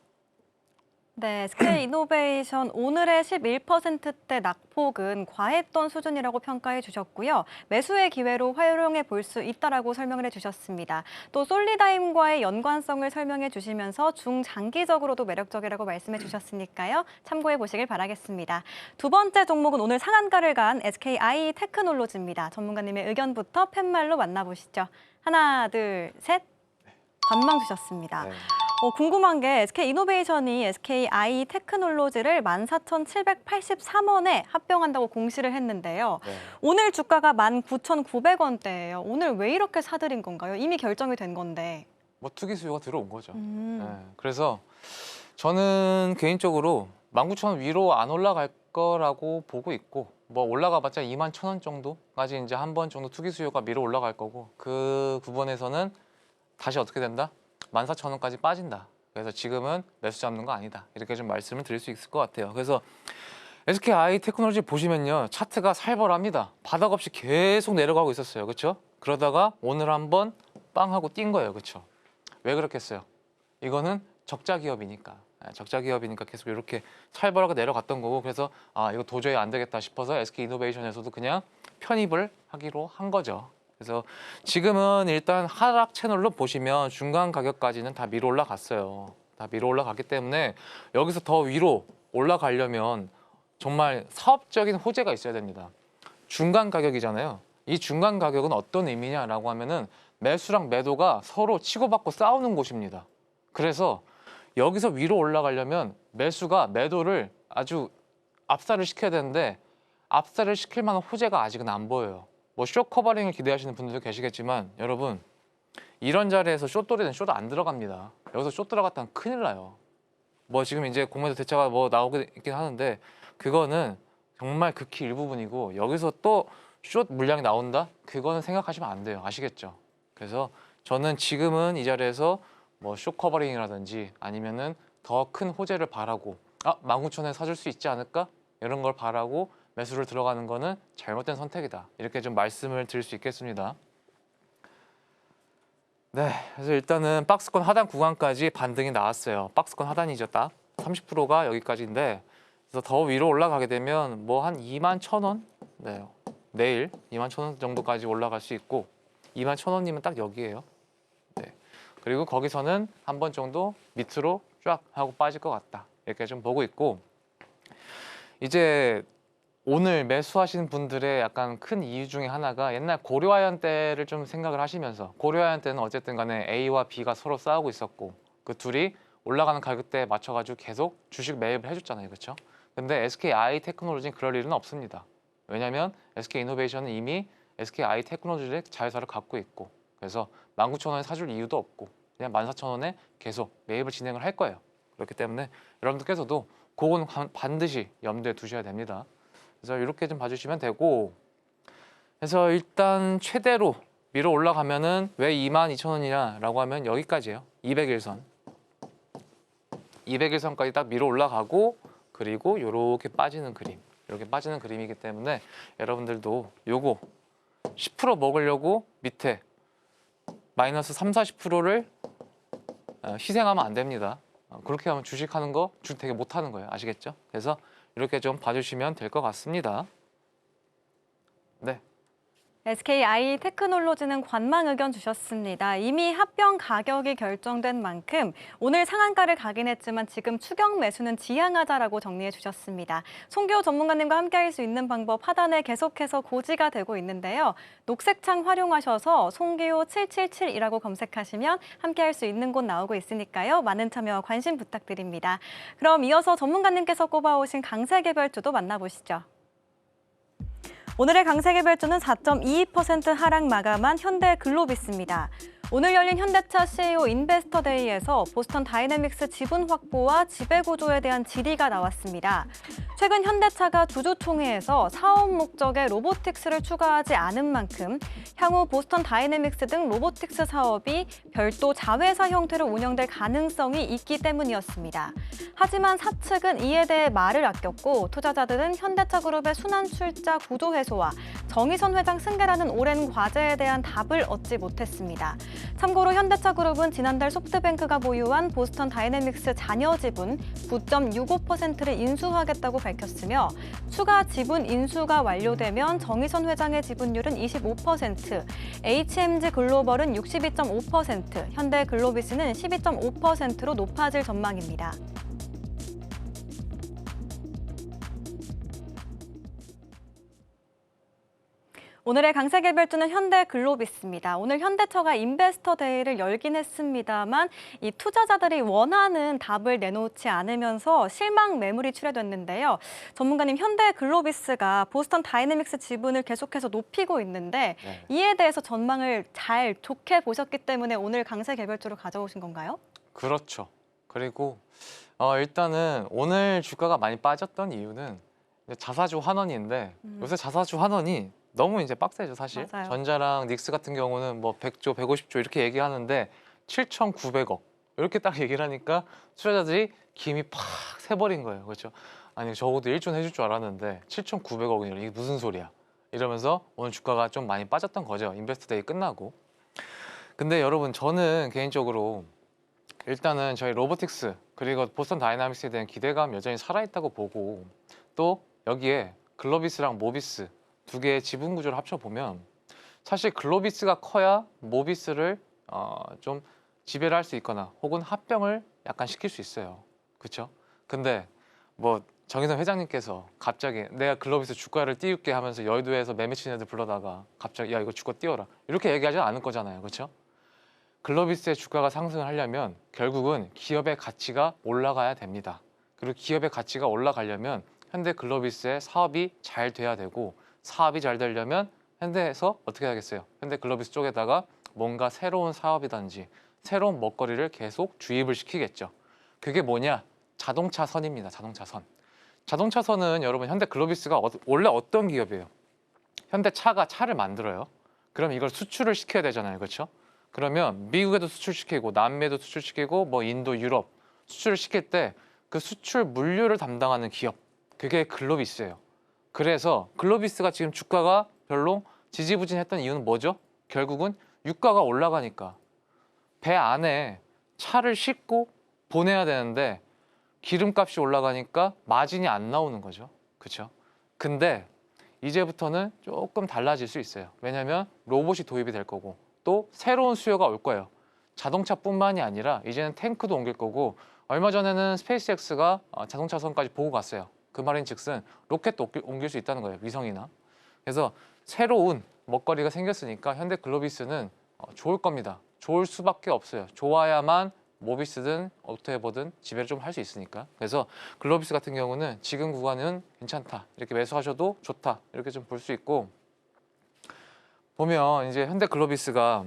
네, SK이노베이션 오늘의 11%대 낙폭은 과했던 수준이라고 평가해 주셨고요. 매수의 기회로 활용해 볼 수 있다라고 설명을 해주셨습니다. 또 솔리다임과의 연관성을 설명해 주시면서 중장기적으로도 매력적이라고 말씀해 주셨으니까요. 참고해 보시길 바라겠습니다. 두 번째 종목은 오늘 상한가를 간 SKI 테크놀로지입니다. 전문가님의 의견부터 팻말로 만나보시죠. 하나, 둘, 셋. 관망 주셨습니다. 네. 궁금한 게 SK이노베이션이 SKI 테크놀로지를 14,783원에 합병한다고 공시를 했는데요. 네. 오늘 주가가 19,900원대예요. 오늘 왜 이렇게 사들인 건가요? 이미 결정이 된 건데. 뭐 투기 수요가 들어온 거죠. 네. 그래서 저는 개인적으로 19,000원 위로 안 올라갈 거라고 보고 있고 뭐 올라가봤자 21,000원 정도까지 이제 한 번 정도 투기 수요가 밀어 올라갈 거고 그 부분에서는 다시 어떻게 된다? 14,000원까지 빠진다. 그래서 지금은 매수 잡는 거 아니다. 이렇게 좀 말씀을 드릴 수 있을 것 같아요. 그래서 SKI 테크놀로지 보시면요. 차트가 살벌합니다. 바닥 없이 계속 내려가고 있었어요. 그렇죠? 그러다가 오늘 한번 빵 하고 뛴 거예요. 그렇죠? 왜 그렇겠어요? 이거는 적자 기업이니까. 적자 기업이니까 계속 이렇게 살벌하게 내려갔던 거고 그래서 이거 도저히 안 되겠다 싶어서 SK이노베이션에서도 그냥 편입을 하기로 한 거죠. 그래서 지금은 일단 하락 채널로 보시면 중간 가격까지는 다 밀어 올라갔어요. 다 밀어 올라갔기 때문에 여기서 더 위로 올라가려면 정말 사업적인 호재가 있어야 됩니다. 중간 가격이잖아요. 이 중간 가격은 어떤 의미냐라고 하면은 매수랑 매도가 서로 치고받고 싸우는 곳입니다. 그래서 여기서 위로 올라가려면 매수가 매도를 아주 압살을 시켜야 되는데 압살을 시킬 만한 호재가 아직은 안 보여요. 뭐 숏 커버링을 기대하시는 분들도 계시겠지만 여러분 이런 자리에서 숏돌이는 숏 안 들어갑니다. 여기서 숏 들어갔다면 큰일 나요. 뭐 지금 이제 공매도 대차가 뭐 나오고 있긴 하는데 그거는 정말 극히 일부분이고 여기서 또 숏 물량이 나온다? 그거는 생각하시면 안 돼요. 아시겠죠? 그래서 저는 지금은 이 자리에서 뭐 숏 커버링이라든지 아니면은 더 큰 호재를 바라고 19,000원에 사줄 수 있지 않을까? 이런 걸 바라고 매수를 들어가는 거는 잘못된 선택이다. 이렇게 좀 말씀을 드릴 수 있겠습니다. 네, 그래서 일단은 박스권 하단 구간까지 반등이 나왔어요. 박스권 하단이죠, 딱 30%가 여기까지인데 그래서 더 위로 올라가게 되면 뭐 한 21,000원? 네, 내일 21,000원 정도까지 올라갈 수 있고 21,000원이면 딱 여기예요. 네, 그리고 거기서는 한 번 정도 밑으로 쫙 하고 빠질 것 같다. 이렇게 좀 보고 있고 이제 오늘 매수하시는 분들의 약간 큰 이유 중에 하나가 옛날 고려아연 때를 좀 생각을 하시면서 고려아연 때는 어쨌든 간에 A와 B가 서로 싸우고 있었고 그 둘이 올라가는 가격대에 맞춰가지고 계속 주식 매입을 해줬잖아요. 그렇죠? 근데 SKI 테크놀로지는 그럴 일은 없습니다. 왜냐하면 SK이노베이션은 이미 SKI 테크놀로지의 자회사를 갖고 있고 그래서 19,000원에 사줄 이유도 없고 그냥 14,000원에 계속 매입을 진행을 할 거예요. 그렇기 때문에 여러분들께서도 그건 반드시 염두에 두셔야 됩니다. 그래서 이렇게 좀 봐주시면 되고 그래서 일단 최대로 밀어 올라가면은 왜 22,000원이냐라고 하면 여기까지예요. 200일선. 200일선까지 딱 밀어 올라가고 그리고 이렇게 빠지는 그림, 이렇게 빠지는 그림이기 때문에 여러분들도 요거 10% 먹으려고 밑에 마이너스 3, 40%를 희생하면 안 됩니다. 그렇게 하면 주식하는 거 되게 못하는 거예요. 아시겠죠? 그래서 이렇게 좀 봐주시면 될 것 같습니다. 네. SKI 테크놀로지는 관망 의견 주셨습니다. 이미 합병 가격이 결정된 만큼 오늘 상한가를 가긴 했지만 지금 추격 매수는 지양하자라고 정리해 주셨습니다. 송기호 전문가님과 함께할 수 있는 방법 하단에 계속해서 고지가 되고 있는데요. 녹색창 활용하셔서 송기호 777이라고 검색하시면 함께할 수 있는 곳 나오고 있으니까요. 많은 참여와 관심 부탁드립니다. 그럼 이어서 전문가님께서 꼽아오신 강세 개별주도 만나보시죠. 오늘의 강세 개별주는 4.22% 하락 마감한 현대글로비스입니다. 오늘 열린 현대차 CEO 인베스터 데이에서 보스턴 다이내믹스 지분 확보와 지배구조에 대한 질의가 나왔습니다. 최근 현대차가 주주총회에서 사업 목적에 로보틱스를 추가하지 않은 만큼 향후 보스턴 다이내믹스 등 로보틱스 사업이 별도 자회사 형태로 운영될 가능성이 있기 때문이었습니다. 하지만 사측은 이에 대해 말을 아꼈고 투자자들은 현대차 그룹의 순환 출자 구조 해소와 정의선 회장 승계라는 오랜 과제에 대한 답을 얻지 못했습니다. 참고로 현대차 그룹은 지난달 소프트뱅크가 보유한 보스턴 다이내믹스 잔여 지분 9.65%를 인수하겠다고 밝혔으며 추가 지분 인수가 완료되면 정의선 회장의 지분율은 25%, HMG 글로벌은 62.5%, 현대글로비스는 12.5%로 높아질 전망입니다. 오늘의 강세 개별주는 현대글로비스입니다. 오늘 현대차가 인베스터 데이를 열긴 했습니다만 이 투자자들이 원하는 답을 내놓지 않으면서 실망 매물이 출회됐는데요. 전문가님, 현대글로비스가 보스턴 다이내믹스 지분을 계속해서 높이고 있는데 네. 이에 대해서 전망을 잘 좋게 보셨기 때문에 오늘 강세 개별주로 가져오신 건가요? 그렇죠. 그리고 일단은 오늘 주가가 많이 빠졌던 이유는 이제 자사주 환원인데 요새 자사주 환원이 너무 이제 빡세죠, 사실. 맞아요. 전자랑 닉스 같은 경우는 뭐 100조, 150조 이렇게 얘기하는데 7,900억 이렇게 딱 얘기를 하니까 투자자들이 김이 팍 새버린 거예요. 그렇죠? 아니 적어도 1조 해줄 줄 알았는데 7,900억이니 이게 무슨 소리야? 이러면서 오늘 주가가 좀 많이 빠졌던 거죠. 인베스트 데이 끝나고. 근데 여러분, 저는 개인적으로 일단은 저희 로보틱스 그리고 보스턴 다이나믹스에 대한 기대감 여전히 살아있다고 보고, 또 여기에 글로비스랑 모비스 두 개의 지분 구조를 합쳐보면 사실 글로비스가 커야 모비스를 좀 지배를 할 수 있거나 혹은 합병을 약간 시킬 수 있어요. 그렇죠? 근데 뭐 정의선 회장님께서 갑자기 내가 글로비스 주가를 띄울게 하면서 여의도에서 매매친 애들 불러다가 갑자기 야 이거 주가 띄워라 이렇게 얘기하지 않을 거잖아요. 그렇죠? 글로비스의 주가가 상승을 하려면 결국은 기업의 가치가 올라가야 됩니다. 그리고 기업의 가치가 올라가려면 현대글로비스의 사업이 잘 돼야 되고, 사업이 잘 되려면 현대에서 어떻게 하겠어요? 현대글로비스 쪽에다가 뭔가 새로운 사업이든지 새로운 먹거리를 계속 주입을 시키겠죠. 그게 뭐냐? 자동차선입니다. 자동차선. 자동차선은 여러분 현대글로비스가 원래 어떤 기업이에요? 현대차가 차를 만들어요. 그럼 이걸 수출을 시켜야 되잖아요. 그렇죠? 그러면 미국에도 수출시키고 남미에도 수출시키고 뭐 인도, 유럽 수출을 시킬 때 그 수출 물류를 담당하는 기업, 그게 글로비스예요. 그래서 글로비스가 지금 주가가 별로 지지부진했던 이유는 뭐죠? 결국은 유가가 올라가니까 배 안에 차를 싣고 보내야 되는데 기름값이 올라가니까 마진이 안 나오는 거죠. 그렇죠? 근데 이제부터는 조금 달라질 수 있어요. 왜냐하면 로봇이 도입이 될 거고 또 새로운 수요가 올 거예요. 자동차뿐만이 아니라 이제는 탱크도 옮길 거고, 얼마 전에는 스페이스X가 자동차선까지 보고 갔어요. 그 말인즉슨 로켓도 옮길 수 있다는 거예요. 위성이나. 그래서 새로운 먹거리가 생겼으니까 현대글로비스는 좋을 겁니다. 좋을 수밖에 없어요. 좋아야만 모비스든 오토에버든 지배를 좀 할 수 있으니까. 그래서 글로비스 같은 경우는 지금 구간은 괜찮다, 이렇게 매수하셔도 좋다, 이렇게 좀 볼 수 있고, 보면 이제 현대글로비스가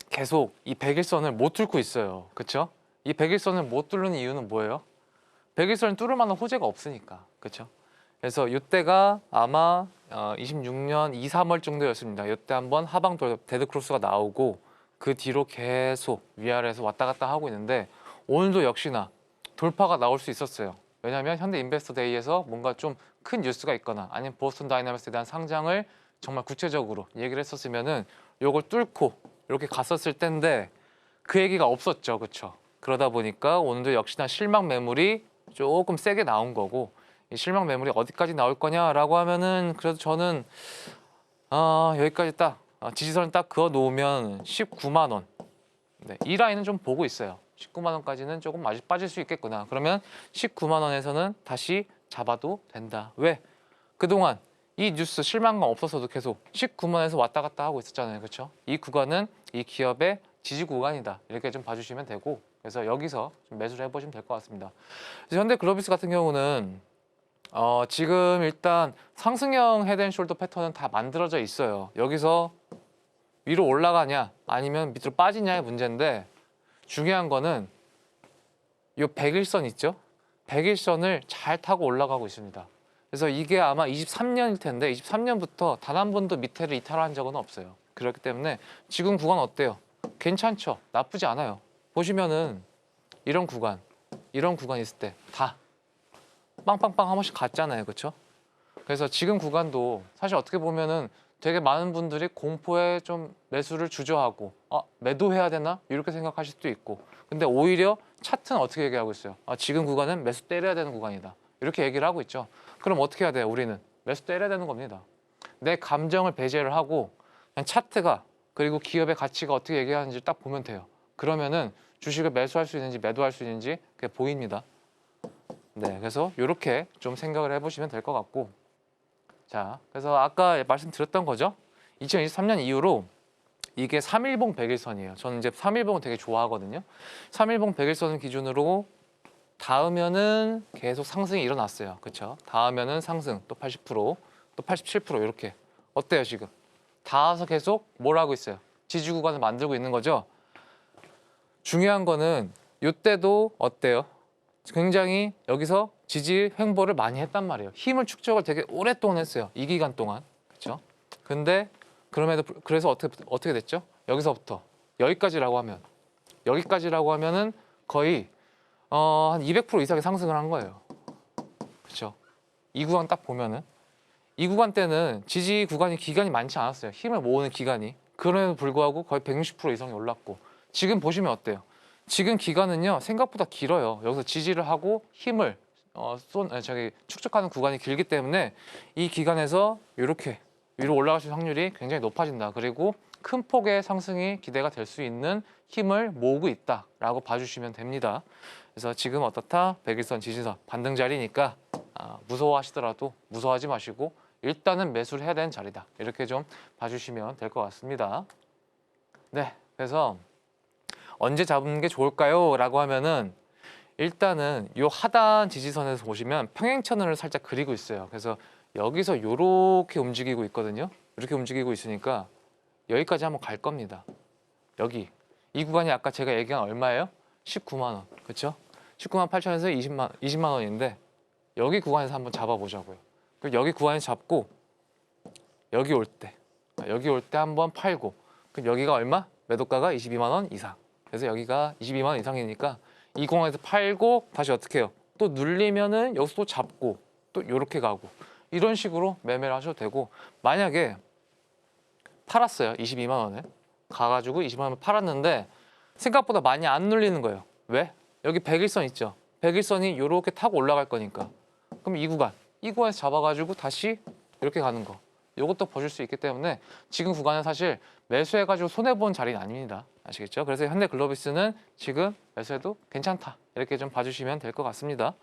계속 이 100일선을 못 뚫고 있어요. 그렇죠? 이 100일선을 못 뚫는 이유는 뭐예요? 100일선을 뚫을 만한 호재가 없으니까. 그렇죠? 그래서 이때가 아마 26년 2, 3월 정도였습니다. 이때 한번 하방 데드크로스가 나오고 그 뒤로 계속 위아래에서 왔다 갔다 하고 있는데, 오늘도 역시나 돌파가 나올 수 있었어요. 왜냐하면 현대 인베스터 데이에서 뭔가 좀 큰 뉴스가 있거나 아니면 보스턴 다이나믹스에 대한 상장을 정말 구체적으로 얘기를 했었으면은 요걸 뚫고 이렇게 갔었을 텐데 그 얘기가 없었죠. 그렇죠? 그러다 보니까 오늘도 역시나 실망 매물이 조금 세게 나온 거고 이 실망 매물이 어디까지 나올 거냐라고 하면은 그래도 저는 여기까지 딱 지지선을 딱 그어 놓으면 19만 원. 네, 이 라인은 좀 보고 있어요. 19만 원까지는 조금 아직 빠질 수 있겠구나. 그러면 19만 원에서는 다시 잡아도 된다. 왜? 그동안 이 뉴스 실망감 없어서도 계속 19만 원에서 왔다 갔다 하고 있었잖아요. 그렇죠? 이 구간은 이 기업의 지지 구간이다. 이렇게 좀 봐주시면 되고 그래서 여기서 좀 매수를 해보시면 될 것 같습니다. 그래서 현대글로비스 같은 경우는 지금 일단 상승형 헤드앤숄더 패턴은 다 만들어져 있어요. 여기서 위로 올라가냐 아니면 밑으로 빠지냐의 문제인데 중요한 거는 이 100일선 있죠? 100일선을 잘 타고 올라가고 있습니다. 그래서 이게 아마 23년일 텐데 23년부터 단 한 번도 밑에를 이탈한 적은 없어요. 그렇기 때문에 지금 구간 어때요? 괜찮죠? 나쁘지 않아요. 보시면은 이런 구간 있을 때 다 빵빵빵 한 번씩 갔잖아요. 그렇죠? 그래서 지금 구간도 사실 어떻게 보면은 되게 많은 분들이 공포에 좀 매수를 주저하고 매도해야 되나? 이렇게 생각하실 수도 있고 근데 오히려 차트는 어떻게 얘기하고 있어요? 지금 구간은 매수 때려야 되는 구간이다. 이렇게 얘기를 하고 있죠. 그럼 어떻게 해야 돼요? 우리는 매수 때려야 되는 겁니다. 내 감정을 배제를 하고 그냥 차트가 그리고 기업의 가치가 어떻게 얘기하는지 딱 보면 돼요. 그러면은 주식을 매수할 수 있는지 매도할 수 있는지 그게 보입니다. 네, 그래서 이렇게 좀 생각을 해보시면 될 것 같고 자, 그래서 아까 말씀드렸던 거죠. 2023년 이후로 이게 3일봉 100일선이에요. 저는 이제 3일봉을 되게 좋아하거든요. 3일봉 100일선을 기준으로 닿으면은 계속 상승이 일어났어요. 그렇죠? 닿으면은 상승 또 80%, 또 87% 이렇게. 어때요, 지금? 닿아서 계속 뭘 하고 있어요? 지지 구간을 만들고 있는 거죠. 중요한 거는 이때도 어때요? 굉장히 여기서 지지 횡보를 많이 했단 말이에요. 힘을 축적을 되게 오랫동안 했어요. 이 기간 동안. 그렇죠? 근데 그래서 어떻게 됐죠? 여기서부터 여기까지라고 하면은 거의 한 200% 이상의 상승을 한 거예요. 그렇죠? 이 구간 딱 보면은 이 구간 때는 지지 구간이 기간이 많지 않았어요. 힘을 모으는 기간이. 그럼에도 불구하고 거의 160% 이상이 올랐고 지금 보시면 어때요? 지금 기간은요 생각보다 길어요. 여기서 지지를 하고 힘을 축적하는 구간이 길기 때문에 이 기간에서 이렇게 위로 올라갈 수 있는 확률이 굉장히 높아진다. 그리고 큰 폭의 상승이 기대가 될 수 있는 힘을 모으고 있다라고 봐주시면 됩니다. 그래서 지금 어떻다? 100일선 지지선 반등 자리니까 무서워하시더라도 무서워하지 마시고 일단은 매수를 해야 되는 자리다. 이렇게 좀 봐주시면 될 것 같습니다. 네, 그래서 언제 잡는 게 좋을까요? 라고 하면은 일단은 이 하단 지지선에서 보시면 평행 채널을 살짝 그리고 있어요. 그래서 여기서 이렇게 움직이고 있거든요. 이렇게 움직이고 있으니까 여기까지 한번 갈 겁니다. 여기 이 구간이 아까 제가 얘기한 얼마예요? 19만 원. 그렇죠? 19만 8천에서 20만 원인데 여기 구간에서 한번 잡아보자고요. 그리고 여기 구간에서 잡고 여기 올 때 한번 팔고 그럼 여기가 얼마? 매도가가 22만 원 이상. 그래서 여기가 22만 원 이상이니까 이 구간에서 팔고 다시 어떻게 해요? 또 눌리면은 여기서 또 잡고 또 이렇게 가고 이런 식으로 매매를 하셔도 되고 만약에 팔았어요. 22만 원에 가가지고 20만 원 팔았는데 생각보다 많이 안 눌리는 거예요. 왜? 여기 100일선 있죠. 100일선이 이렇게 타고 올라갈 거니까 그럼 이 구간에서 잡아가지고 다시 이렇게 가는 거 이것도 보실 수 있기 때문에 지금 구간은 사실 매수해가지고 손해본 자리는 아닙니다. 아시겠죠? 그래서 현대글로비스는 지금 매수해도 괜찮다. 이렇게 좀 봐주시면 될 것 같습니다.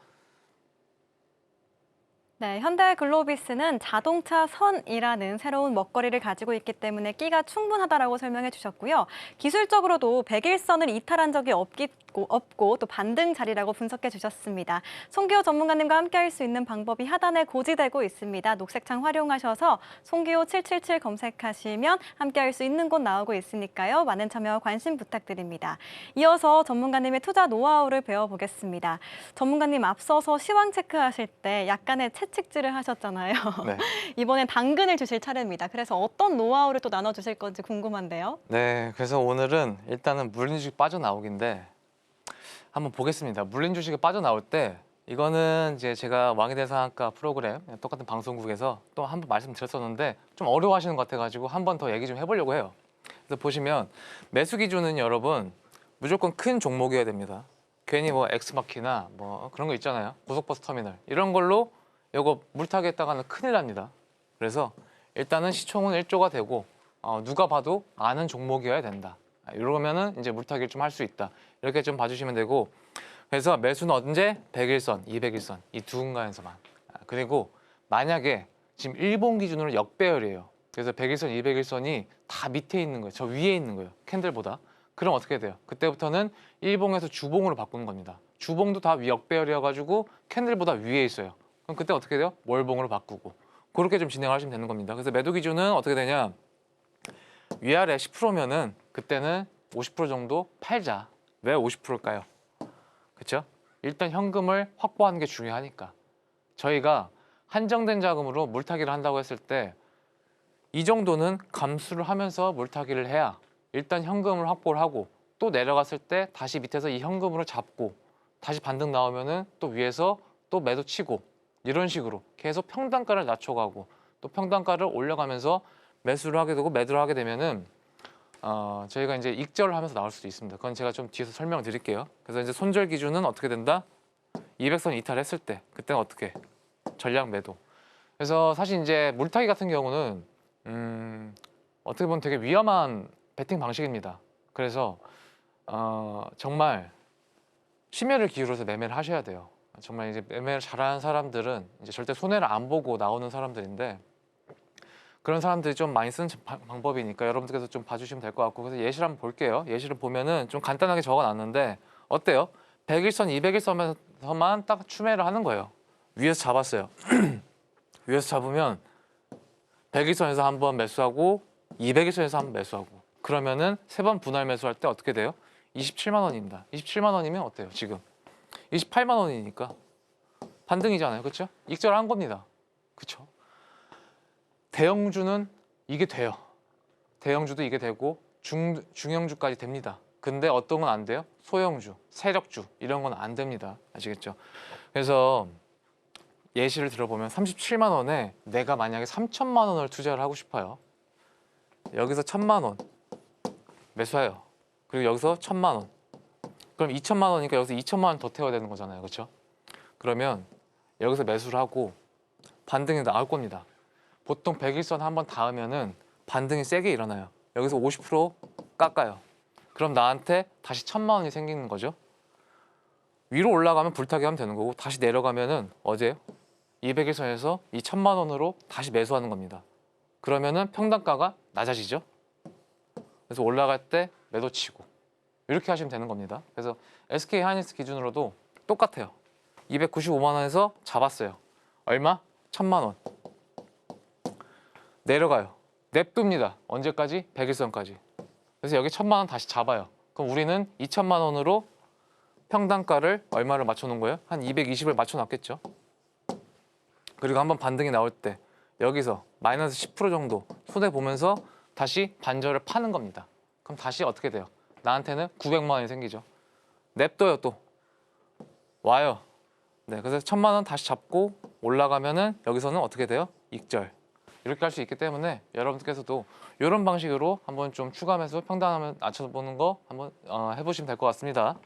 네, 현대글로비스는 자동차 선이라는 새로운 먹거리를 가지고 있기 때문에 끼가 충분하다라고 설명해 주셨고요. 기술적으로도 100일선을 이탈한 적이 없고 또 반등 자리라고 분석해 주셨습니다. 송기호 전문가님과 함께할 수 있는 방법이 하단에 고지되고 있습니다. 녹색창 활용하셔서 송기호 777 검색하시면 함께할 수 있는 곳 나오고 있으니까요. 많은 참여와 관심 부탁드립니다. 이어서 전문가님의 투자 노하우를 배워보겠습니다. 전문가님 앞서서 시황 체크하실 때 약간의 채찍질을 하셨잖아요. 네. 이번엔 당근을 주실 차례입니다. 그래서 어떤 노하우를 또 나눠주실 건지 궁금한데요. 네, 그래서 오늘은 일단은 물리주식 빠져나오기인데 한번 보겠습니다. 물린 주식이 빠져나올 때 이거는 이제 제가 왕이 된 상한가 프로그램 똑같은 방송국에서 또 한 번 말씀드렸었는데 좀 어려워하시는 것 같아가지고 한 번 더 얘기 좀 해보려고 해요. 그래서 보시면 매수 기준은 여러분 무조건 큰 종목이어야 됩니다. 괜히 뭐 엑스마키나 뭐 그런 거 있잖아요. 고속버스 터미널 이런 걸로 이거 물타기 했다가는 큰일 납니다. 그래서 일단은 시총은 1조가 되고 누가 봐도 아는 종목이어야 된다. 이러면은 이제 물타기를 좀 할 수 있다. 이렇게 좀 봐주시면 되고, 그래서 매수는 언제? 100일선, 200일선 이 두 군간에서만. 그리고 만약에 지금 일본 기준으로 역배열이에요. 그래서 100일선, 200일선이 다 밑에 있는 거예요. 저 위에 있는 거예요. 캔들보다. 그럼 어떻게 돼요? 그때부터는 일봉에서 주봉으로 바꾸는 겁니다. 주봉도 다 역배열이어가지고 캔들보다 위에 있어요. 그럼 그때 어떻게 돼요? 월봉으로 바꾸고. 그렇게 좀 진행하시면 되는 겁니다. 그래서 매도 기준은 어떻게 되냐? 위아래 10%면은 그때는 50% 정도 팔자. 왜 50%일까요? 그렇죠? 일단 현금을 확보하는 게 중요하니까. 저희가 한정된 자금으로 물타기를 한다고 했을 때 이 정도는 감수를 하면서 물타기를 해야 일단 현금을 확보를 하고 또 내려갔을 때 다시 밑에서 이 현금으로 잡고 다시 반등 나오면은 또 위에서 또 매도 치고 이런 식으로 계속 평단가를 낮춰가고 또 평단가를 올려가면서 매수를 하게 되고 매도를 하게 되면은 저희가 이제 익절을 하면서 나올 수도 있습니다. 그건 제가 좀 뒤에서 설명을 드릴게요. 그래서 이제 손절 기준은 어떻게 된다? 200선 이탈했을 때 그때는 어떻게? 전량 매도. 그래서 사실 이제 물타기 같은 경우는 어떻게 보면 되게 위험한 베팅 방식입니다. 그래서 정말 심혈을 기울여서 매매를 하셔야 돼요. 정말 이제 매매를 잘하는 사람들은 이제 절대 손해를 안 보고 나오는 사람들인데 그런 사람들이 좀 많이 쓰는 방법이니까 여러분들께서 좀 봐주시면 될 것 같고, 그래서 예시를 한번 볼게요. 예시를 보면은 좀 간단하게 적어놨는데 어때요? 100일선, 200일선에서만 딱 추매를 하는 거예요. 위에서 잡았어요. 위에서 잡으면 100일선에서 한번 매수하고 200일선에서 한번 매수하고 그러면은 세 번 분할 매수할 때 어떻게 돼요? 27만 원입니다. 27만 원이면 어때요? 지금 28만 원이니까 반등이잖아요. 그렇죠? 익절한 겁니다. 그렇죠? 대형주는 이게 돼요. 대형주도 이게 되고 중형주까지 됩니다. 근데 어떤 건 안 돼요? 소형주, 세력주 이런 건 안 됩니다. 아시겠죠? 그래서 예시를 들어보면 37만 원에 내가 만약에 3천만 원을 투자를 하고 싶어요. 여기서 1,000만 원 매수해요. 그리고 여기서 1,000만 원. 그럼 2천만 원이니까 여기서 2천만 원 더 태워야 되는 거잖아요. 그렇죠? 그러면 여기서 매수를 하고 반등이 나올 겁니다. 보통 100일선 한번 닿으면은 반등이 세게 일어나요. 여기서 50% 깎아요. 그럼 나한테 다시 1,000만 원이 생기는 거죠. 위로 올라가면 불타기 하면 되는 거고 다시 내려가면은 어제요? 200일선에서 이 1,000만 원으로 다시 매수하는 겁니다. 그러면은 평단가가 낮아지죠. 그래서 올라갈 때 매도 치고 이렇게 하시면 되는 겁니다. 그래서 SK 하이닉스 기준으로도 똑같아요. 295만 원에서 잡았어요. 얼마? 1,000만 원. 내려가요. 냅둡니다. 언제까지? 100일선까지. 그래서 여기 1,000만 원 다시 잡아요. 그럼 우리는 2,000만 원으로 평단가를 얼마를 맞춰놓은 거예요? 한 220을 맞춰놨겠죠. 그리고 한번 반등이 나올 때 여기서 마이너스 10% 정도 손해보면서 다시 반절을 파는 겁니다. 그럼 다시 어떻게 돼요? 나한테는 900만 원이 생기죠. 냅둬요. 또 와요. 네, 그래서 1,000만 원 다시 잡고 올라가면은 여기서는 어떻게 돼요? 익절. 이렇게 할 수 있기 때문에 여러분들께서도 이런 방식으로 한번 좀 추가하면서 평단을 낮춰보는 거 한번 해보시면 될 것 같습니다.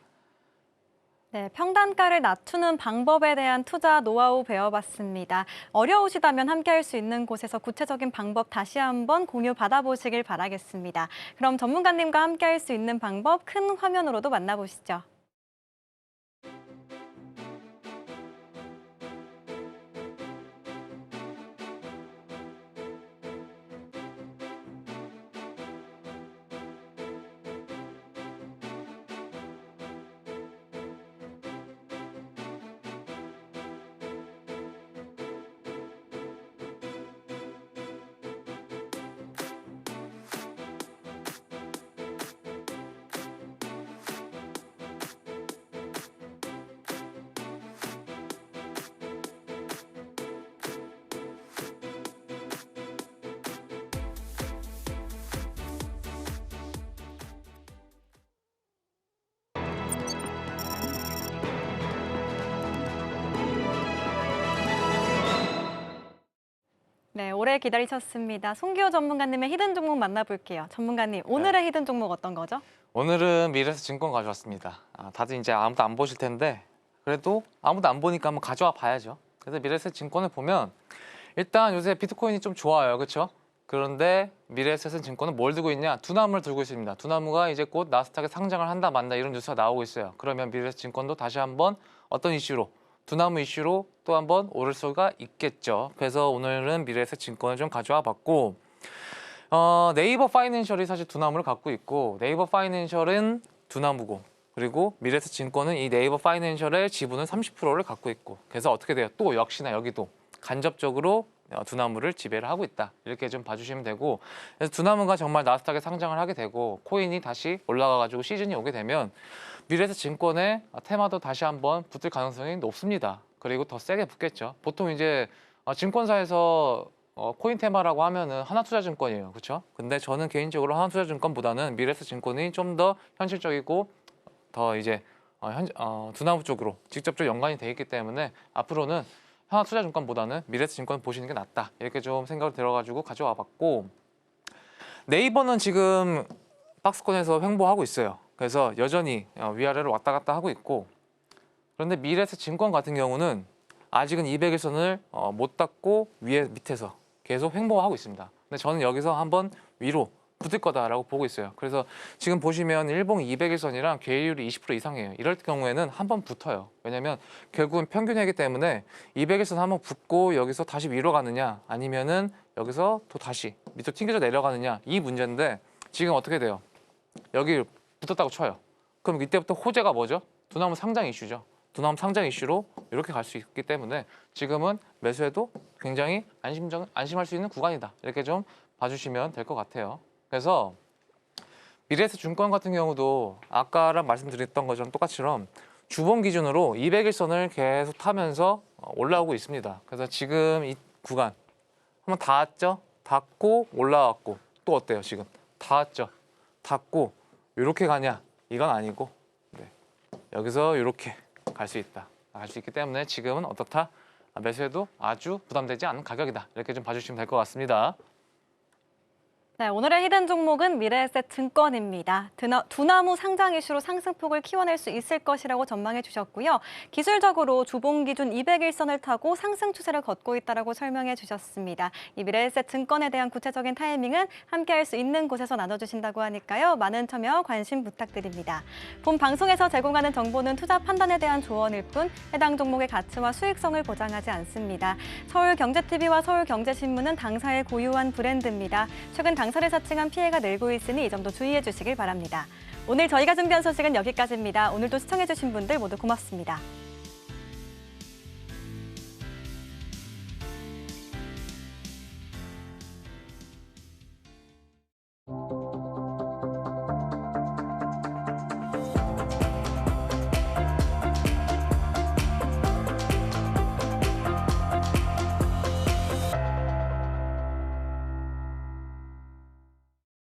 네, 평단가를 낮추는 방법에 대한 투자 노하우 배워봤습니다. 어려우시다면 함께 할 수 있는 곳에서 구체적인 방법 다시 한번 공유 받아보시길 바라겠습니다. 그럼 전문가님과 함께 할 수 있는 방법 큰 화면으로도 만나보시죠. 오래 기다리셨습니다. 송기호 전문가님의 히든 종목 만나볼게요. 전문가님, 오늘의 히든 종목 어떤 거죠? 오늘은 미래에셋증권 가져왔습니다. 다들 이제 아무도 안 보실 텐데 그래도 아무도 안 보니까 한번 가져와 봐야죠. 그래서 미래에셋증권을 보면 일단 요새 비트코인이 좀 좋아요, 그렇죠? 그런데 미래에셋증권은 뭘 들고 있냐? 두나무를 들고 있습니다. 두나무가 이제 곧 나스닥에 상장을 한다 만다 이런 뉴스가 나오고 있어요. 그러면 미래에셋증권도 다시 한번 어떤 이슈로? 두나무 이슈로 또 한번 오를 수가 있겠죠. 그래서 오늘은 미래에셋증권을 좀 가져와 봤고 네이버 파이낸셜이 사실 두나무를 갖고 있고 네이버 파이낸셜은 두나무고 그리고 미래에셋증권은 이 네이버 파이낸셜의 지분은 30%를 갖고 있고 그래서 어떻게 돼요? 또 역시나 여기도 간접적으로 두나무를 지배를 하고 있다. 이렇게 좀 봐주시면 되고 그래서 두나무가 정말 나스닥에 상장을 하게 되고 코인이 다시 올라가가지고 시즌이 오게 되면 미래에셋증권의 테마도 다시 한번 붙을 가능성이 높습니다. 그리고 더 세게 붙겠죠. 보통 이제 증권사에서 코인 테마라고 하면은 하나투자증권이에요, 그렇죠? 근데 저는 개인적으로 하나투자증권보다는 미래에셋증권이 좀 더 현실적이고 더 이제 두나무 쪽으로 직접적으로 연관이 돼 있기 때문에 앞으로는 하나투자증권보다는 미래에셋증권 보시는 게 낫다 이렇게 좀 생각을 들어가지고 가져와 봤고 네이버는 지금 박스권에서 횡보하고 있어요. 그래서 여전히 위아래로 왔다 갔다 하고 있고 그런데 미래에셋증권 같은 경우는 아직은 200일선을 못 닫고 밑에서 계속 횡보하고 있습니다. 근데 저는 여기서 한번 위로 붙을 거다라고 보고 있어요. 그래서 지금 보시면 일봉 200일선이랑 괴이율이 20% 이상이에요. 이럴 경우에는 한번 붙어요. 왜냐면 결국은 평균이기 때문에 200일선 한번 붙고 여기서 다시 위로 가느냐 아니면은 여기서 또 다시 밑으로 튕겨져 내려가느냐 이 문제인데 지금 어떻게 돼요? 여기 붙었다고 쳐요. 그럼 이때부터 호재가 뭐죠? 두나무 상장 이슈죠. 두나무 상장 이슈로 이렇게 갈 수 있기 때문에 지금은 매수해도 굉장히 안심할 수 있는 구간이다. 이렇게 좀 봐주시면 될 것 같아요. 그래서 미래에셋증권 같은 경우도 아까랑 말씀드렸던 것처럼 똑같이처럼 주봉 기준으로 200일선을 계속 타면서 올라오고 있습니다. 그래서 지금 이 구간 한번 닿았죠? 닿고 올라왔고 또 어때요 지금? 닿았죠? 닿고 이렇게 가냐? 이건 아니고 여기서 이렇게 갈 수 있다. 갈 수 있기 때문에 지금은 어떻다? 매수해도 아주 부담되지 않은 가격이다. 이렇게 좀 봐주시면 될 것 같습니다. 네, 오늘의 히든 종목은 미래에셋증권입니다. 두나무 상장 이슈로 상승폭을 키워낼 수 있을 것이라고 전망해 주셨고요. 기술적으로 주봉 기준 200일선을 타고 상승 추세를 걷고 있다고 설명해 주셨습니다. 이 미래에셋증권에 대한 구체적인 타이밍은 함께할 수 있는 곳에서 나눠주신다고 하니까요. 많은 참여, 관심 부탁드립니다. 본 방송에서 제공하는 정보는 투자 판단에 대한 조언일 뿐 해당 종목의 가치와 수익성을 보장하지 않습니다. 서울경제TV와 서울경제신문은 당사의 고유한 브랜드입니다. 최근 당사를 사칭한 피해가 늘고 있으니 이 점도 주의해 주시길 바랍니다. 오늘 저희가 준비한 소식은 여기까지입니다. 오늘도 시청해 주신 분들 모두 고맙습니다.